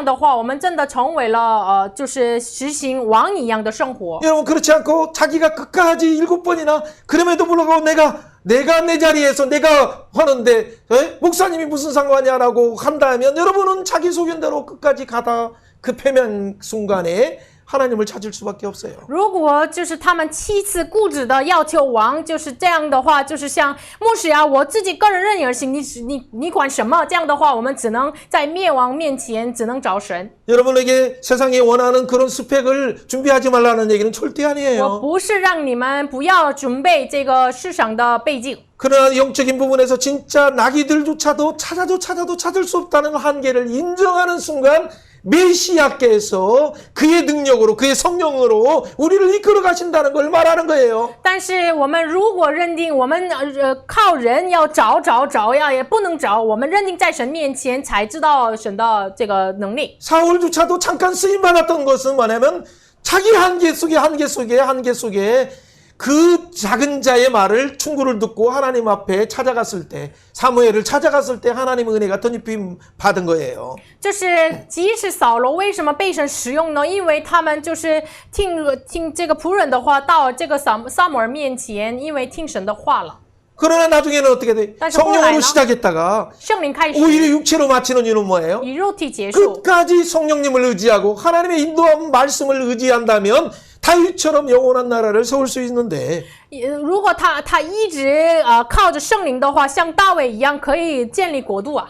的话，我们真的成为了就是实行王一样的生活。 여러분 그렇지 않고 자기가 끝까지 7번이나 그럼에도 불구하고 내가 내가 내 자리에서 내가 하는데 목사님이 무슨 상관이야라고 한다면 여러분은 자기 소견대로 끝까지 가다 그 패면 순간에 하나님을 찾을 수밖에 없어요. 如果就是他们7次固执的要求王，就是这样的话，就是像牧师啊，我自己个人任意而行，你管什么？这样的话，我们只能在灭亡面前只能找神。 여러분에게 세상이 원하는 그런 스펙을 준비하지 말라는 얘기는 절대 我 아니에요. 不是让你们不要准备这个世上的背景， 그러나 영적인 부분에서 진짜 나귀들조차도 찾아도 찾을 수 없다는 한계를 인정하는 순간 메시아께서 그의 능력으로 그의 성령으로 우리를 이끌어 가신다는 걸 말하는 거예요. 但是我们如果认定我们靠人要找呀，也不能找，我们认定在神面前才知道神的这个能力。 사울조차도 잠깐 쓰임 받았던 것은 뭐냐면 자기 한계 속에 그 작은 자의 말을 충고를 듣고 하나님 앞에 찾아갔을 때 사무엘을 찾아갔을 때 하나님의 은혜가 덧입힘 받은 거예요. 就是即使扫罗为什么被神使用呢？因为他们就是听这个仆人的话，到这个撒母耳面前，因为听神的话了。 그러나 나중에는 어떻게 돼? 성령으로 시작했다가 圣灵开始 오히려 육체로 마치는 이유는 뭐예요? 以肉体结束。 끝까지 성령님을 의지하고 하나님의 인도한 말씀을 의지한다면 다윗처럼 영원한 나라를 세울 수 있는데 如果他一直靠着圣灵的话，像大卫一样，可以建立国度啊。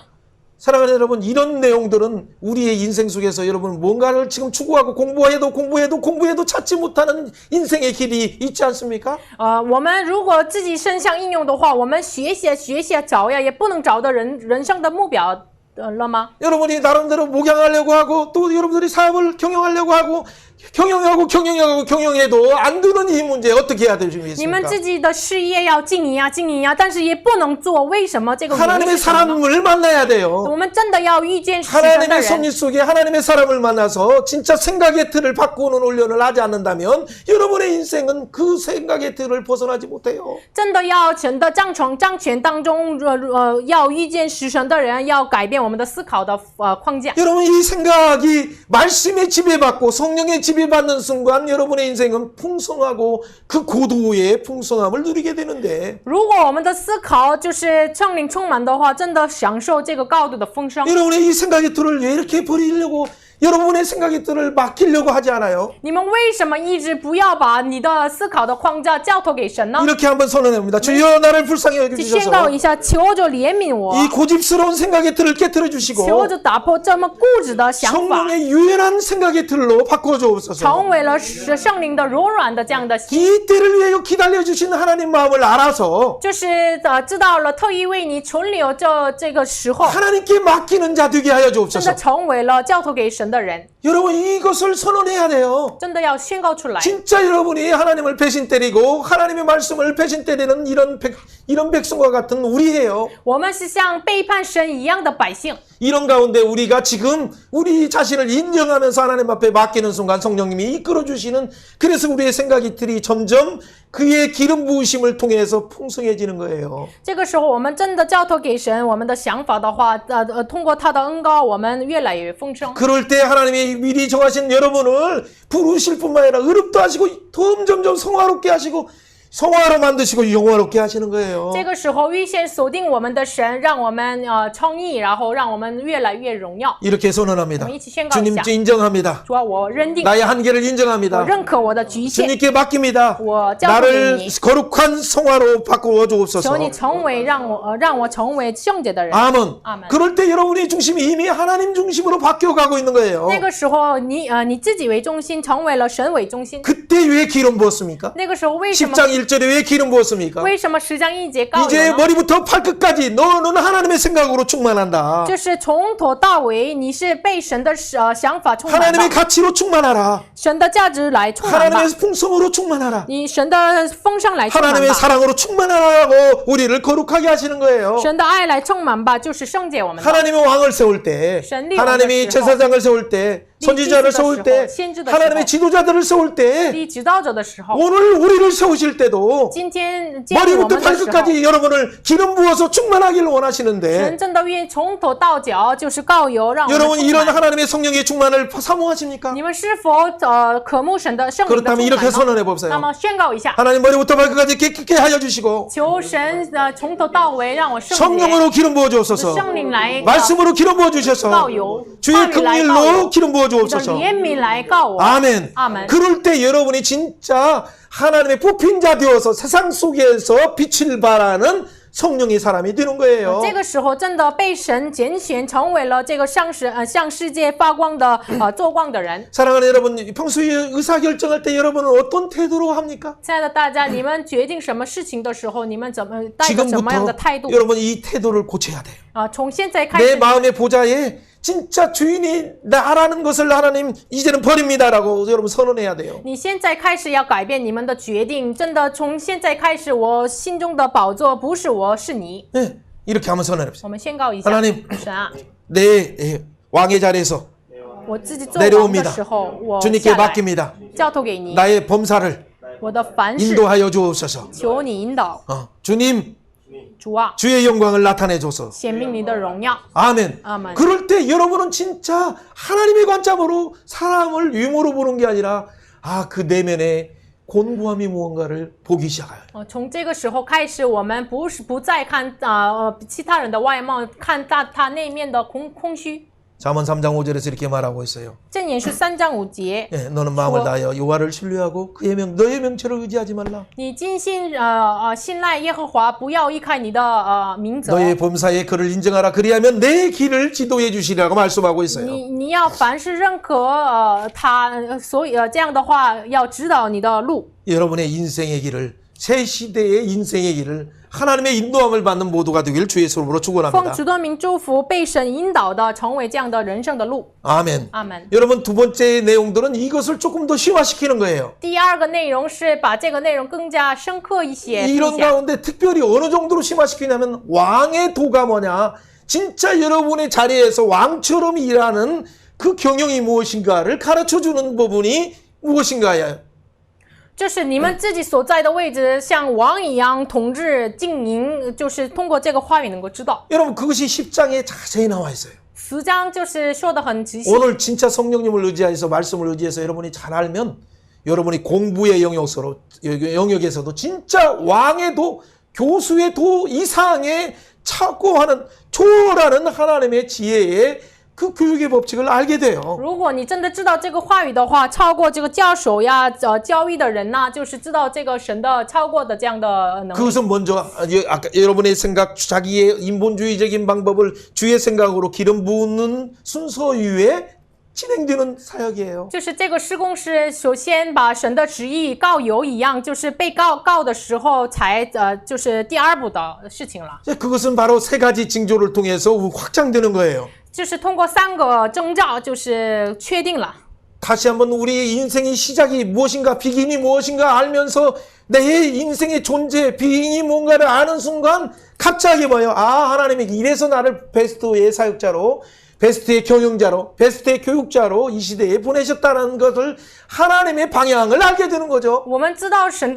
사랑하는 여러분, 이런 내용들은 우리의 인생 속에서 여러분 뭔가를 지금 추구하고 공부해도 찾지 못하는 인생의 길이 있지 않습니까? 我们如果自己身上应用的话，我们学习找呀，也不能找到人生的目标了吗？ 여러분이 나름대로 목양하려고 하고 또 여러분들이 사업을 경영하려고 하고 경영해도 안 되는 이 문제 어떻게 해야 你们 되십니까? 自己的事业要经营呀，但是也不能做，为什么？这个原因 하나님의 是什么呢？ 사람을 만나야 돼요. 我们真的要遇见神的 하나님의 人， 섭리 속에 하나님의 사람을 만나서 진짜 생각의 틀을 바꾸는 훈련을 하지 않는다면 여러분의 인생은 그 생각의 틀을 벗어나지 못해요. 真的要神的掌权当中，要遇见神的人，要改变我们的思考的框架。 여러분 이 생각이 말씀에 지배받고 성령에 지배받는 순간 여러분의 인생은 풍성하고 그 고도의 풍성함을 누리게 되는데 如果我们的思考就是圣灵充满的话，真的享受这个高度的丰盛。 여러분의 이 생각의 틀을 왜 이렇게 버리려고 여러분의 생각의 틀을 맡기려고 하지 않아요? 你们为什么一直不要把你的思考的框架交托给神呢？ 이렇게 한번 선언합니다. 주여 나를 불쌍히 就宣告 여겨주셔서 一下，求着怜悯我， 이 고집스러운 생각의 틀을 깨뜨려 求 주시고 着打破这么固执的想法， 성령의 유연한 생각의 틀로 바꿔주옵소서. 成为了圣灵的柔软的这样的心， 이 때를 위하여 기다려주신 하나님 마음을 알아서 就是知道了特意为你存留这个时候， 하나님께 맡기는 자 되게 하여 真的 주옵소서. 成为了交托给神的人， 여러분 이것을 선언해야 돼요. 真的要宣告出来。 진짜 여러분이 하나님을 배신 때리고 하나님의 말씀을 배신 때리는 이런 백성과 같은 우리예요. 我们是像背叛神一样的百姓， 이런 가운데 우리가 지금 우리 자신을 인정하면서 하나님 앞에 맡기는 순간 성령님이 이끌어 주시는 그래서 우리의 생각이 틀이 점점 그의 기름 부으심을 통해서 풍성해지는 거예요. 这个时候我们真的交托给神，我们的想法的话，通过他的恩膏，我们越来越丰盛。 그럴 때 하나님이 미리 정하신 여러분을 부르실 뿐만 아니라 의롭도 하시고 점점 성화롭게 하시고 성화로 만드시고 영화롭게 하시는 거예요. 这个时候预先锁定我们的神，让我们称义，然后让我们越来越荣耀。 이렇게 선언합니다. 我们一起宣告一 주님 下， 인정합니다. 主啊，我认定， 나의 한계를 我 인정합니다. 认可我的局限， 주님께 맡깁니다. 我交托给 나를 你， 거룩한 성화로 바꾸어 求 주옵소서. 你成为让我成为圣洁的人。 아멘. 아멘. 그럴 때 여러분의 중심이 이미 하나님 중심으로 바뀌어 가고 있는 거예요. 那个时候你自己为中心，成为了神为中心。 그때 왜 기름 부었습니까? 那个时候为什么 10장 1절에 왜 기름 부었습니까? 为什么10章1节告诉 이제 呢？ 머리부터 발끝까지 너는 하나님의 생각으로 충만한다. 就是从头到尾，你是被神的想法充满 하나님의 吧， 가치로 충만하라. 神的价值来充满吧， 하나님의 풍성으로 충만하라. 你神的丰盛来充满 하나님의 吧， 사랑으로 충만하라고 우리를 거룩하게 하시는 거예요. 神的爱来充满吧，就是圣洁我们的。 하나님의 왕을 세울 때,神立王的 하나님이 时候， 제사장을 세울 때 선지자를 세울 때, 하나님의 지도자들을 세울 때, 立指导者的时候， 오늘 우리를 세우실 때도 今天建立我 머리부터 们的时候， 발끝까지 여러분을 기름 부어서 충만하기를 神 원하시는데 真的愿意从头到脚就是膏油，让我们 여러분 充 이런 满。 하나님의 성령의 충만을 사모하십니까? 你们是否渴慕神的圣灵的 그렇다면 充 이렇게 满呢？ 선언해 那 봅시다. 么宣告一下， 하나님 머리부터 발끝까지 깨끗게 하여 주시고 求神从头到尾让我圣洁， 성령으로 기름 부어 주옵소서. 圣灵来 말씀으로 기름 부어 주셔서 膏油， 주의 话语来膏 긍휼로 油， 기름 부어 你的 주옵소서. 怜悯来告我。 아멘. 아멘. 그럴 때 여러분이 진짜 하나님의 뽑힌 자 되어서 세상 속에서 빛을 발하는 성령의 사람이 되는 거예요. 这个时候真的被神拣选，成为了这个向世界发光的做光的人。 사랑하는 여러분, 평소에 의사 결정할 때 여러분은 어떤 태도로 합니까? 亲爱的大家，你们决定什么事情的时候，你们带着什么样的 지금부터 态度？ 여러분 이 태도를 고쳐야 돼요. 从现在开 내 始， 마음의 보좌에 진짜 주인이 나라는 것을 하나님 이제는 버립니다라고 여러분 선언해야 돼요. 你现在开始要改变你们的决定，真的从现在开始，我心中的宝座不是我，是你。 네, 이렇게 한번 선언해보세요. 我们宣告一下， 하나님 神啊， 내 왕의 자리에서 我自己做王的时候，我 주님께 下来 맡깁니다. 交托给你， 나의 범사를 我的凡事 인도하여 주옵소서. 求你引导， 주님 主啊， 주의 영광을 나타내 줘서. 显明你的荣耀。 아멘. 아멘. 그럴 때 여러분은 진짜 하나님의 관점으로 사람을 유모로 보는 게 아니라 그 내면에 곤고함이 무언가를 보기 시작해요. 从这个时候开始，我们不再看其他人的外貌，看他内面的空虚。 잠언 3장 5절에서 이렇게 말하고 있어요. 箴言是3章5节， 예, 너는 마음을 다하여 여호와를 신뢰하고 그의 너의 명철을 의지하지 말라. 你尽心信赖耶和华，不要依靠你的名则。 너의 범사에 그를 인정하라. 그리하면 내 길을 지도해 주시라고 말씀하고 있어요. 你要凡事认可他，所以这样的话要指导你的路。 여러분의 인생의 길을 새 시대의 인생의 길을 하나님의 인도함을 받는 모두가 되길 주의 이름으로 奉 축원합니다. 主的名祝福，被神引导的，成为这样的人生的路。 아멘. 阿门。 여러분 두 번째 내용들은 이것을 조금 더 심화시키는 거예요. 第二个内容是把这个内容更加深刻一些。 이런 가운데 특별히 어느 정도로 심화시키냐면 왕의 도가 뭐냐? 진짜 여러분의 자리에서 왕처럼 일하는 그 경영이 무엇인가를 가르쳐주는 부분이 무엇인가요? 就是你们自己所在的位置像王一样统治经营，就是通过这个话语能够知道。 여러분 그것이 10장에 자세히 나와 있어요. 10章就是说的很仔细。 오늘 진짜 성령님을 의지해서 말씀을 의지해서 여러분이 잘 알면 여러분이 공부의 영역에서도 진짜 왕의 도, 교수의 도 이상의 차고하는 초월하는 하나님의 지혜의 그 교육의 법칙을 알게 돼요. 如果你真的知道这个话语的话，超过这个教授呀、教育的人呐、就是知道这个神的超过的这样的能力。 그것은 먼저 아까 여러분의 생각, 자기의 인본주의적인 방법을 주의 생각으로 기름 부는 순서 위에 진행되는 사역이에요. 就是这个施工是首先把神的旨意告油一样，就是被告的时候才就是第二步的事情了。 그것은 바로 세 가지 징조를 통해서 확장되는 거예요. 就是通过3个征兆，就是确定了。 다시 한번 우리의 인생의 시작이 무엇인가, 비긴이 무엇인가 알면서 내 인생의 존재, 비긴이 뭔가를 아는 순간 갑자기 뭐예요? 하나님이 이래서 나를 베스트의 사역자로, 베스트의 경영자로, 베스트의 교육자로 이 시대에 보내셨다는 것을 하나님의 방향을 알게 되는 거죠. 我们知道神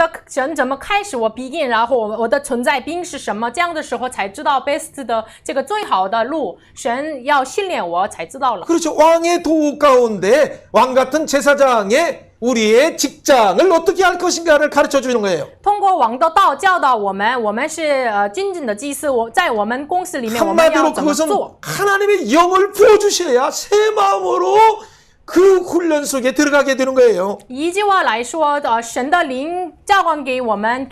怎么开始我 begin， 然后我的存在并是什么，这样的时候才知道 best 的这个最好的路，神要训练我才知道了。 그렇죠. 왕의 도 가운데 왕 같은 제사장의 우리의 직장을 어떻게 할 것인가를 가르쳐 주는 거예요. 通过王的道教导我们是君尊的祭司，在我们公司里面我们要 한마디로 怎么 그것은 做？ 하나님의 영을 부어주셔야 새 마음으로 그 훈련 속에 들어가게 되는 거예요. 一句话来说，神的灵浇灌给我们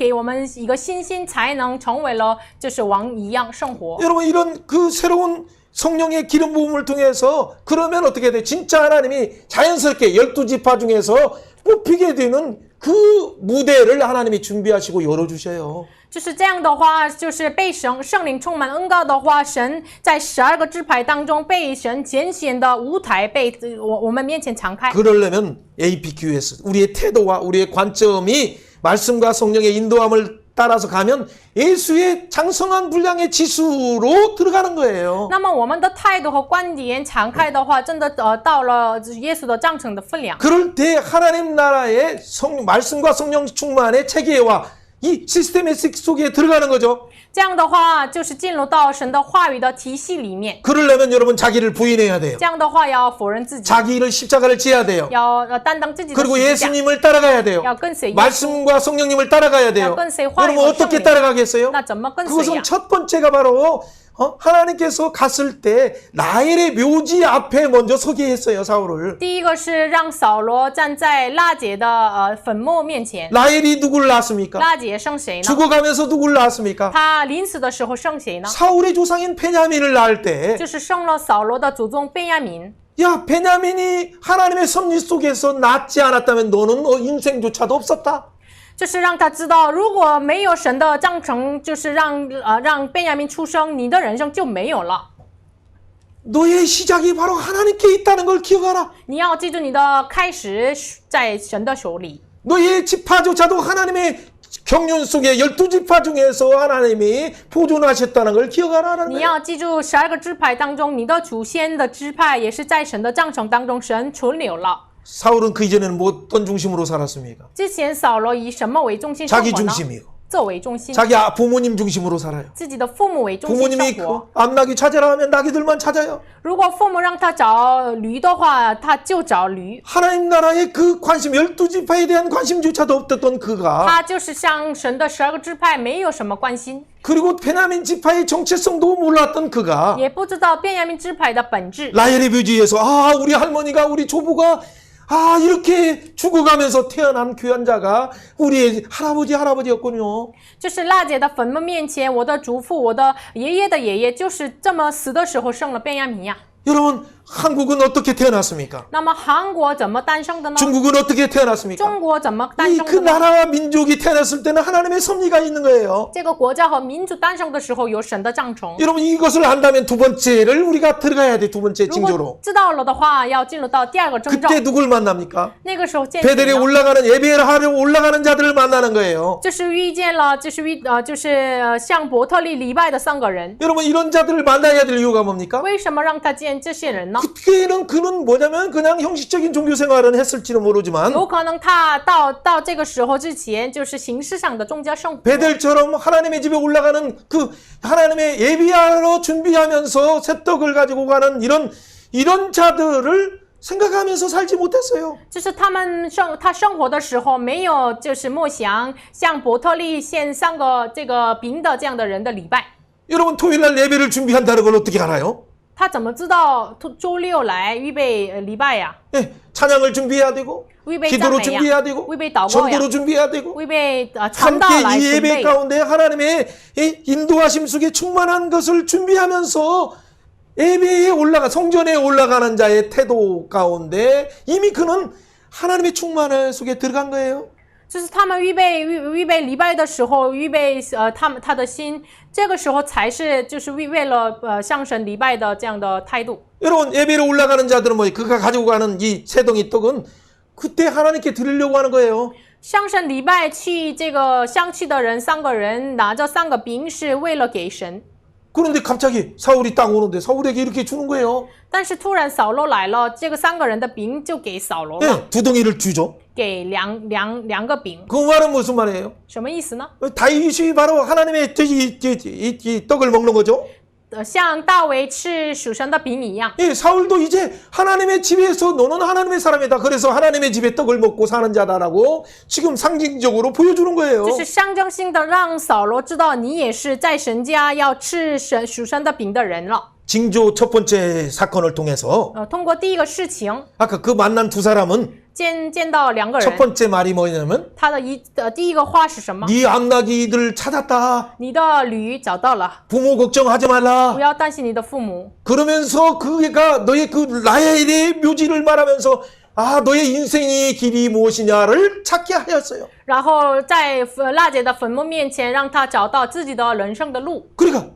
一个信心，才能成为了就是王一样生活。 여러분 이런 그 새로운 성령의 기름 부음을 통해서 그러면 어떻게 돼? 진짜 하나님이 자연스럽게 12지파 중에서 뽑히게 되는 그 무대를 하나님이 준비하시고 열어주셔요. 就是这样的话，就是被圣灵充满恩膏的话，神在12个支派当中被神拣选的舞台被我们面前敞开。 그러려면 APQS 우리의 태도와 우리의 관점이 말씀과 성령의 인도함을 따라서 가면 예수의 장성한 분량의 지수로 들어가는 거예요. 那么我们的态度和观点敞开的话，真的到了耶稣的章程的分量。 그럴 때 하나님 나라의 말씀과 성령 충만의 체계와 이 시스템의 속에 들어가는 거죠. 这样的话，就是进入到神的话语的体系里面。 그러려면 여러분 자기를 부인해야 돼요. 这样的话，要否认自己， 자기를 십자가를 지어야 돼요. 要担当自己的 그리고 十字架， 예수님을 따라가야 돼요. 要跟随耶稣。 말씀과 성령님을 따라가야 돼요. 要跟随话语 여러분 和圣 어떻게 灵。 따라가겠어요? 那怎么跟随呀 그것은 ？ 첫 번째가 바로 하나님께서 갔을 때 라헬의 묘지 앞에 먼저 서게 했어요. 사울을. 第一个是让扫罗站在拉结的坟墓面前。 라헬이 누굴 낳았습니까? 拉结生谁呢？ 죽어가면서 누굴 낳았습니까? 他临死的时候生谁呢？ 사울의 조상인 베냐민을 낳을 때 就是生了扫罗的祖宗便雅悯。 야, 베냐민이 하나님의 섭리 속에서 낳지 않았다면 너는 인생조차도 없었다. 就是让他知道，如果没有神的章程，就是让便雅悯出生，你的人生就没有了。 너의 시작이 바로 하나님께 있다는 걸 기억하라. 你要记住，你的开始在神的手里。 너의 지파조차도 하나님의 경륜 속에 12지파 중에서 하나님이 보존하셨다는 걸 기억하라는 你 거예요. 要记住，12个支派当中，你的祖先的支派也是在神的章程当中，神存留了。 사울은 그 이전에는 뭐 어떤 중심으로 살았습니까? 之前扫罗以什么为中心生 자기 活呢？ 중심이요. 这为中心， 자기 부모님 중심으로 살아요. 自己的父母为中心 부모님이 生活。 암나귀 찾으라 하면 나귀들만 찾아요. 如果父母让他找驴的话，他就找驴。 하나님 나라의 그 관심, 12지파에 대한 관심조차도 없었던 그가 他就是像神的12个支派没有什么关心， 그리고 베냐민 지파의 정체성도 몰랐던 그가 也不知道便雅悯支派的本质。 라헬의 묘지에서 우리 할머니가 우리 조부가 이렇게 죽어가면서 태어난 귀한 자가 우리의 할아버지였군요. 就是娜姐的坟墓面前，我的祖父，我的爷爷的爷爷，就是这么死的时候生了便雅悯呀。 여러분 한국은 어떻게 태어났습니까? 那么韩国怎么诞生的呢？ 중국은 어떻게 태어났습니까? 中国怎么诞 이 生 그 的呢？ 나라와 민족이 태어났을 때는 하나님의 섭리가 있는 거예요. 这个国家和民族诞生的时候有神的章程。 여러분 이것을 안다면 두 번째를 우리가 들어가야 돼. 두 번째 如果 징조로. 知道了的话，要进入到第二个征兆。 그때 누굴 만납니까? 那个时候见谁 베델에 呢？ 올라가는 예배를 하려 올라가는 자들을 만나는 거예요. 就是遇见了，就是向伯特利礼拜的3个人。 여러분 이런 자들을 만나야 될 이유가 뭡니까? 为什么让他见这些人呢？ 그는 뭐냐면 그냥 형식적인 종교 생활은 했을지는 모르지만 有可能他到这个时候之前，就是形式上的宗教生活。 베델처럼 하나님의 집에 올라가는 그 하나님의 예비하러 준비하면서 새떡을 가지고 가는 이런 자들을 생각하면서 살지 못했어요. 就是他生活的时候没有就是默想像伯特利献3个这个饼的这样的人的礼拜。 여러분 토요일날 예배를 준비한다는 걸 어떻게 알아요? 他怎么知道周六来预备礼拜呀？ 예, 찬양을 준비해야 되고 预备赞 기도로 美呀 준비해야 ， 되고 预备祷告呀， 전도로 준비해야 되고 预备传道 함께 来 이 准 예배 备。 가운데 하나님의 이 인도하심 속에 충만한 것을 준비하면서 예배에 성전에 올라가는 자의 태도 가운데 이미 그는 하나님의 충만함 속에 들어간 거예요. 就是他们预备礼拜的时候，预备他的心，这个时候才是就是为了向神礼拜的这样的态度。 여러분 예배로 올라가는 자들은 그가 가지고 가는 이 새덩이 떡은 그때 하나님께 드리려고 하는 거예요. 向神礼拜去这个相去的人3个人拿着3个饼是为了给神， 그런데 갑자기 사울이 딱 오는데 사울에게 이렇게 주는 거예요. 但是突然扫罗来了，这个3个人的饼就给扫罗了， 예, 두 덩이를 주죠. 给两个饼， 그 말은 무슨 말이에요? 什么意思呢？ 다윗이 바로 하나님의 이 떡을 먹는 거죠. 像大卫吃属神的饼一样， 예, 사울도 이제 하나님의 집에서 너는 하나님의 사람이다. 그래서 하나님의 집에 떡을 먹고 사는 자다라고 지금 상징적으로 보여주는 거예요. 就是象征性的让扫罗知道你也是在神家要吃属神的饼的人了。 징조 첫 번째 사건을 통해서 通过第一个事情 아까 그 만난 두 사람은 见到2个 첫 人， 번째 말이 뭐냐면 他的第一个话是什么？ 네 암나귀들 찾았다. 你的驴找到了， 부모 걱정하지 말라. 不要担心你的父母。 그러면서 그가 너의 그 라헬의 묘지를 말하면서 너의 인생의 길이 무엇이냐를 찾게 하였어요. 然后在娜姐的坟墓面前，让他找到自己的人生的路。 그러니까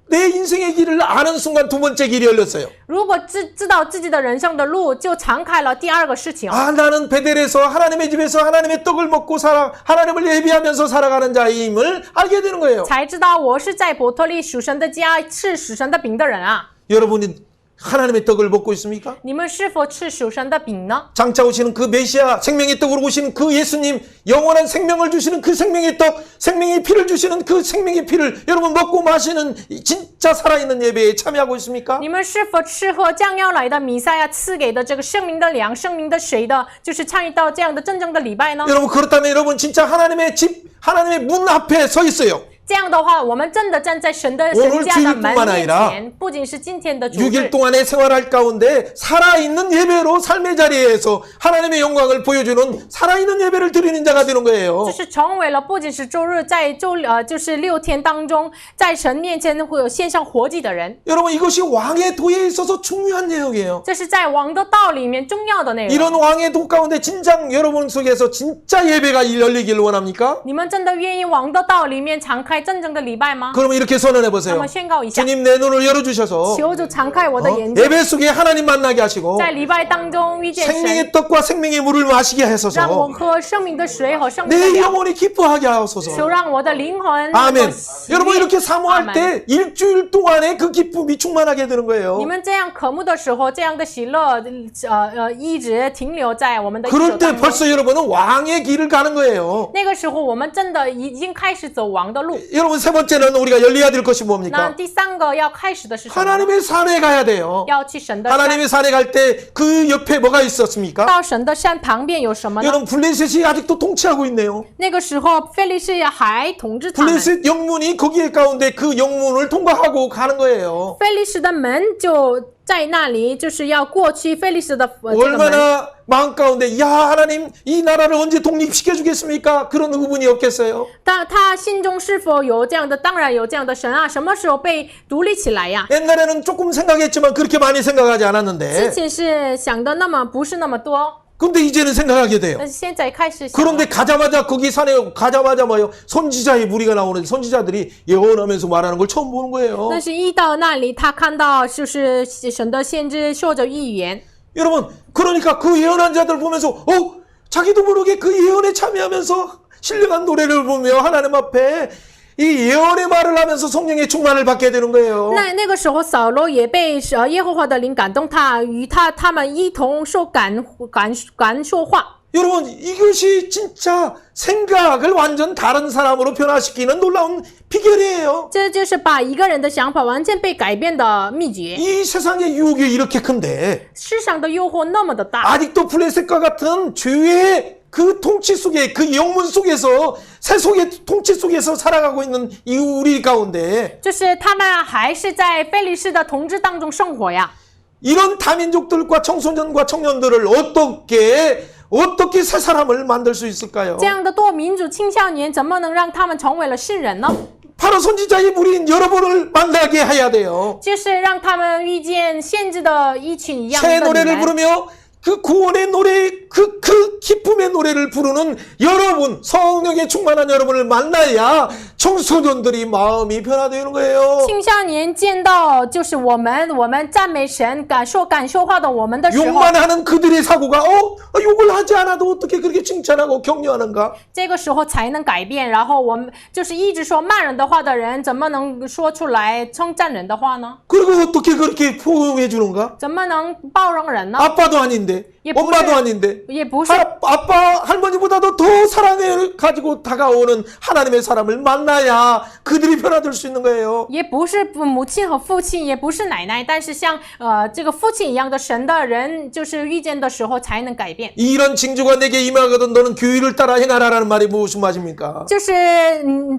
내 인생의 길을 아는 순간 두 번째 길이 열렸어요. 如果知道自己的人生的路，就敞开了第二个事情。 아, 나는 베델에서 하나님의 집에서 하나님의 떡을 먹고 하나님을 예비하면서 살아가는 자임을 알게 되는 거예요. 才知道我是在伯特利属神的家吃属神的饼的人啊！ 여러분이 하나님의 떡을 먹고 있습니까? 你们是否吃属神的饼呢？ 장차 오시는 그 메시아, 생명의 떡으로 오시는 그 예수님, 영원한 생명을 주시는 그 생명의 떡, 생명의 피를 주시는 그 생명의 피를 여러분 먹고 마시는 이 진짜 살아있는 예배에 참여하고 있습니까? 你们是否吃喝将要来的弥赛亚赐给的这个生命的粮、生命的水的，就是参与到这样的真正的礼拜呢？ 여러분 그렇다면 여러분 진짜 하나님의 집, 하나님의 문 앞에 서 있어요. 这样的话，我们真的站在神家的门面前，不仅是今天的主日， 6일 동안의 생활할 가운데 살아있는 예배로 삶의 자리에서 하나님의 영광을 보여주는 살아있는 예배를 드리는 자가 되는 거예요. 就是成为了不仅是周日在就是6天当中，在神面前会有献上活祭的人。 여러분 이것이 왕의 도에 있어서 중요한 내용이에요. 这是在王的道里面重要的内容。 이런 왕의 도 가운데 진정 여러분 속에서 진짜 예배가 열리기를 원합니까? 你们真的愿意王的道里面敞开真正的礼拜吗？ 그러면 이렇게 선언해 那 보세요. 么宣告一下， 주님 내 눈을 열어주셔서 求主敞开我的眼睛， 예배 속에 하나님 만나게 하시고 在礼拜当中遇见神， 생명의 떡과 생명의 물을 마시게 让我 하소서 喝生命的水和生命的 내 粮， 영혼이 기뻐하게 求 하소서. 让我的灵魂能够 아멘. 喜 여러분 悦。 이렇게 사모할 阿门 때 일주일 동안에 그 기쁨이 충만하게 되는 거예요. 你们这样渴慕的时候，这样的喜乐，一直停留在我们的一 그럴 生 때 当中。 벌써 여러분은 왕의 길을 가는 거예요. 那个时候，我们真的已经开始走王的路。 여러분 세 번째는 우리가 열려야 될 것이 那 뭡니까? 第三个要开始的是什么呢？ 하나님의 산에 가야 돼요. 要去神的山。 하나님의 산에 갈 때 그 옆에 뭐가 있었습니까? 到神的山旁边有什么呢？ 여러분 블레셋이 아직도 통치하고 있네요. 那个时候，非利士还统治他们。 블레셋 영문이 거기에 가운데 그 영문을 통과하고 가는 거예요. 非利士的门就在那里，就是要过去非利士的这个门。 얼마나 마음 가운데 야 하나님 이 나라를 언제 독립시켜 주겠습니까? 그런 의문이 없겠어요? 但他心中是否有这样的？当然有这样的神啊！什么时候被独立起来呀？ 옛날에는 조금 생각했지만 그렇게 많이 생각하지 之 않았는데 前是想的不是那么多， 근데 이제는 생각하게 돼요. 但是现在开始想了。 그런데 가자마자 거기 산에 가자마자 뭐요? 선지자의 무리가 나오는데 선지자들이 예언하면서 말하는 걸 처음 보는 거예요. 但是一到那里，他看到就是神的先知说着预言。 여러분 그러니까 그 예언한 자들 보면서 자기도 모르게 그 예언에 참여하면서 신령한 노래를 부르며 하나님 앞에 이 예언의 말을 하면서 성령의 충만을 받게 되는 거예요. 那个时候，扫罗也被耶和华的灵感动他，与他们一同说敢说话。 여러분 이것이 진짜 생각을 완전 다른 사람으로 변화시키는 놀라운 비결이에요. 这就是把一个人的想法完全被改变的秘诀。 이 세상의 유혹이 이렇게 큰데 世上的诱惑那么的大， 아직도 블레셋과 같은 죄의 그 통치 속에 그 영문 속에서 세속의 통치 속에서 살아가고 있는 이 우리 가운데 就是他们还是在非利士的统治当中生活呀。 이런 다민족들과 청소년과 청년들을 어떻게 새 사람을 만들 수 있을까요? 这样的多民主青少年怎么能让他们成为了新人呢？ 바로 선지자의 무리인 여러분을 만나게 해야 돼요. 就是让他们遇见先知的一群一样 새 的你 노래를 们。 부르며 그 구원의 노래, 그 기쁨의 노래를 부르는 여러분, 성령에 충만한 여러분을 만나야 청소년들이 마음이 변화되는 거예요. 青少年见到就是我们赞美神、敢说话的我们的时候， 욕만 하는 그들의 사고가 욕을 하지 않아도 어떻게 그렇게 칭찬하고 격려하는가? 这个时候才能改变。然后我们就是一直说骂人的话的人，怎么能说出来称赞人的话呢？ 그리고 어떻게 그렇게 포용해 주는가? 怎么能包容人呢？ 아빠도 아닌데, 예, 엄마도 보세요. 아닌데, 也不是。 아빠 할머니보다도 더 사랑을 가지고 다가오는 하나님의 사람을 만나야 그들이 변화될 수 있는 거예요. 也不是母亲和父亲，也不是奶奶，但是像这个父亲一样的神的人，就是遇见的时候才能改变。 이런 징조가 내게 임하거든 너는 교회를 따라 행하라라는 말이 무슨 말입니까? 就是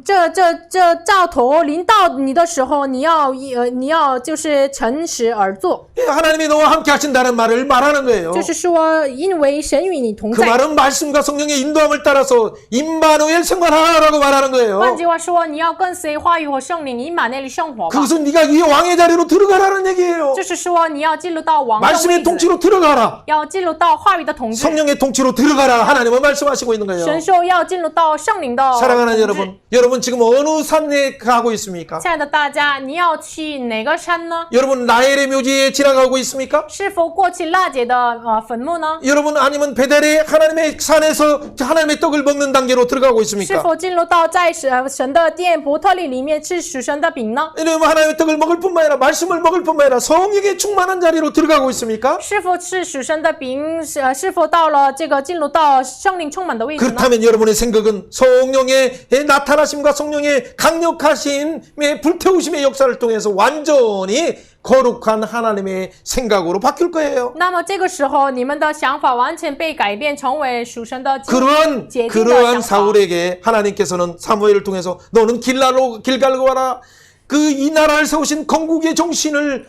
这兆头临到你的时候，你要就是诚实而做， 하나님이 너와 함께 하신다는 말을 말하는 거예요. 就是说说，因为神与你同 그 在。 말은 말씀과 성령의 인도함을 따라서 임마누엘 생활하라고 말하는 거예요. 换句话说，你要跟随话语和圣灵，以马内利生活吧。 그것은 네가 이 왕의 자리로 들어가라는 얘기예요. 就是说，你要进入到王的 말씀의 位置， 통치로 들어가라. 要进入到话语的统治。 성령의 통치로 들어가라. 하나님은 말씀하시고 있는 거예요. 神说要进入到圣灵的 사랑하는 统治。 여러분, 여러분 지금 어느 산에 가고 있습니까? 亲爱的大家，你要去哪个山呢？ 여러분 라헬의 묘지에 지나가고 있습니까? 是否过去娜姐的坟墓呢？ 여러분 아니면 베델의 하나님의 산에서 하나님의 떡을 먹는 단계로 들어가고 是 있습니까? 否进入到在神的殿伯特利里面吃属神的饼呢？ 여러분 하나님의 떡을 먹을 뿐만 아니라 말씀을 먹을 뿐만 아니라 성령의 충만한 자리로 들어가고 있습니까? 是否吃属神的饼？是否到了这个进入到圣灵充满的位置呢？ 그렇다면 여러분의 생각은 성령의 나타나심과 성령의 강력하심의 불태우심의 역사를 통해서 완전히 거룩한 하나님의 생각으로 바뀔 거예요. 那么这个时候，你们的想法完全被改变，成为属神的 그러한 洁净的 그러한 想法。 사울에게 하나님께서는 사무엘을 통해서 너는 길갈로 가라. 그 이 나라를 세우신 건국의 정신을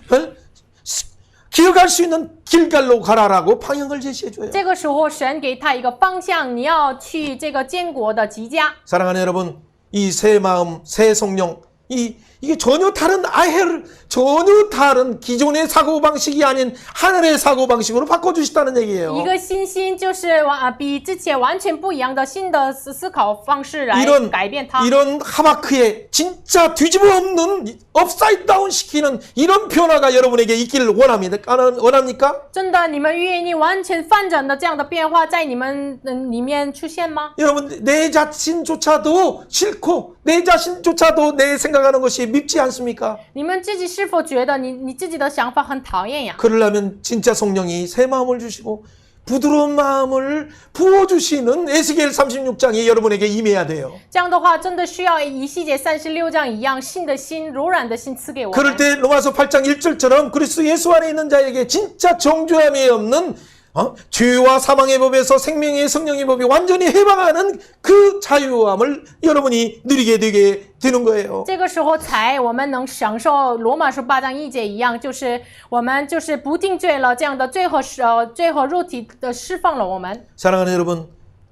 기억할 수 있는 길갈로 가라라고 방향을 제시해 줘요. 这个时候，神给他一个方向，你要去这个建国的吉家。 사랑하는 여러분, 이 새 마음, 새 성령, 이게 전혀 다른 전혀 다른 기존의 사고 방식이 아닌 하늘의 사고 방식으로 바꿔 주시다는 얘기예요. 一个新心就是比之前完全不一样的新的思考方式来改变它。 이런 하바크의 진짜 뒤집어 엎는 업사이드 다운 시키는 이런 변화가 여러분에게 있기를 원합니까? 真的，你们愿意完全翻转的这样的变化在你们里面出现吗？ 여러분 내 자신조차도 싫고 내 자신조차도 내 생각하는 것이 밉지 않습니까? 你们自己是否觉得你自己的想法很讨厌呀？ 그러려면 진짜 성령이 새 마음을 주시고 부드러운 마음을 부어주시는 에스겔 36장이 여러분에게 임해야 돼요. 这样的话，真的需要以西结36章一样，信的心、柔软的心赐给我 그럴 们。 때 로마서 8장 1절처럼 그리스도 예수 안에 있는 자에게 진짜 정죄함이 없는 죄와 사망의 법에서 생명의 성령의 법이 완전히 해방하는 그 자유함을 여러분이 누리게 되게 되는 거예요. 这个时候才我们能享受罗马书8章1节一样，就是我们就是不定罪了，这样的罪和肉体的释放了我们。 사랑하는 여러분,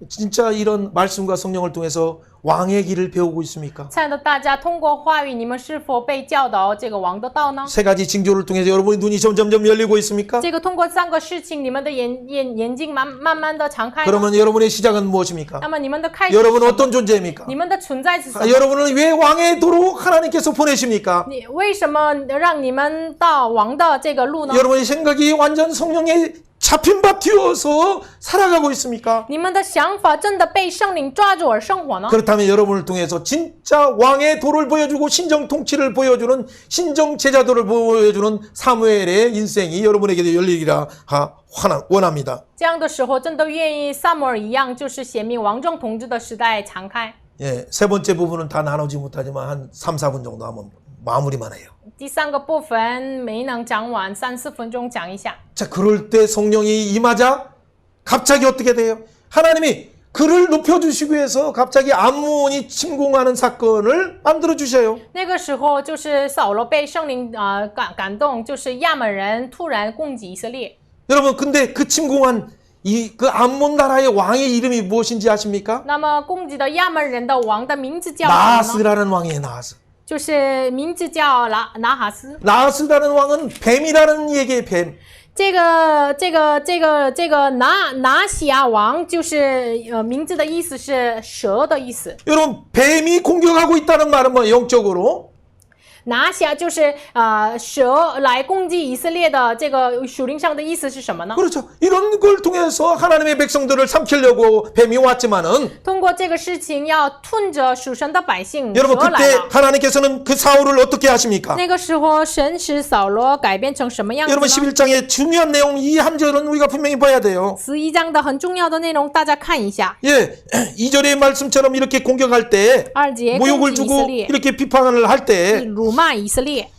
진짜 이런 말씀과 성령을 통해서 왕의 길을 배우고 있습니까? 亲爱的大家，通过话语，你们是否被教导这个王的道呢？ 세 가지 징조를 통해서 여러분의 눈이 점점 열리고 있습니까? 这个通过3个事情，你们的眼睛慢慢的敞开呢。 그러면 여러분의 시작은 무엇입니까? 那么你们的开始是什 여러분 么， 어떤 존재입니까? 你们的存在是什么？ 여러분은 왜 왕의 도로 하나님께서 보내십니까? 你为什么让你们到王的这个路呢？ 여러분의 생각이 완전 성령의 잡힌 바 뒤어서 살아가고 있습니까? 你们的想法真的被圣灵抓住而生活呢？ 그렇다면 여러분을 통해서 진짜 왕의 도를 보여주고 신정 통치를 보여주는 신정 제자도를 보여주는 사무엘의 인생이 여러분에게도 열리기라 원합니다. 这样的时候，真的愿意萨摩尔一样，就是显明王政统治的时代敞开。 예, 세 번째 부분은 다 나누지 못하지만 한 3, 4분 정도 하면 마무리만 해요. 第3个部分没能讲完，3、4分钟讲一下。 자, 그럴 때 성령이 임하자 갑자기 어떻게 돼요? 하나님이 그를 높여주시기 위해서 갑자기 암몬이 침공하는 사건을 만들어 주셔요. 那个时候就是扫罗被圣灵感动，就是亚门人突然攻击以色列。 여러분, 근데 그 침공한 그 암몬 나라의 왕의 이름이 무엇인지 아십니까? 那么攻击的亚门人的王的名字叫什么呢？ 나하스라는 왕이에요. 나하스. 就是名字叫拿哈斯。 나하스라는 왕은 뱀이라는 얘기의 뱀. 这个拿西亚王就是名字的意思是蛇的意思。 여러분, 뱀이 공격하고 있다는 말은 뭐 영적으로 拿西亚就是蛇来攻击以色列的这个属灵上的意思是什么呢？ 그렇죠. 이런 걸 통해서 하나님의 백성들을 삼키려고 뱀이 왔지만은 通过这个事情要吞着属神的百姓， 여러분 蛇来 그때 了。 하나님께서는 그 사울을 어떻게 하십니까? 那个时候，神使扫罗改变成什么样子 여러분 呢？ 11장의 중요한 내용 이 한 절은 우리가 분명히 봐야 돼요. 11章的很重要的内容，大家看一下。 예, 2절의 말씀처럼 이렇게 공격할 때 2节 모욕을 攻击以 주고 色列， 이렇게 비판을 할 때 辱骂以色列。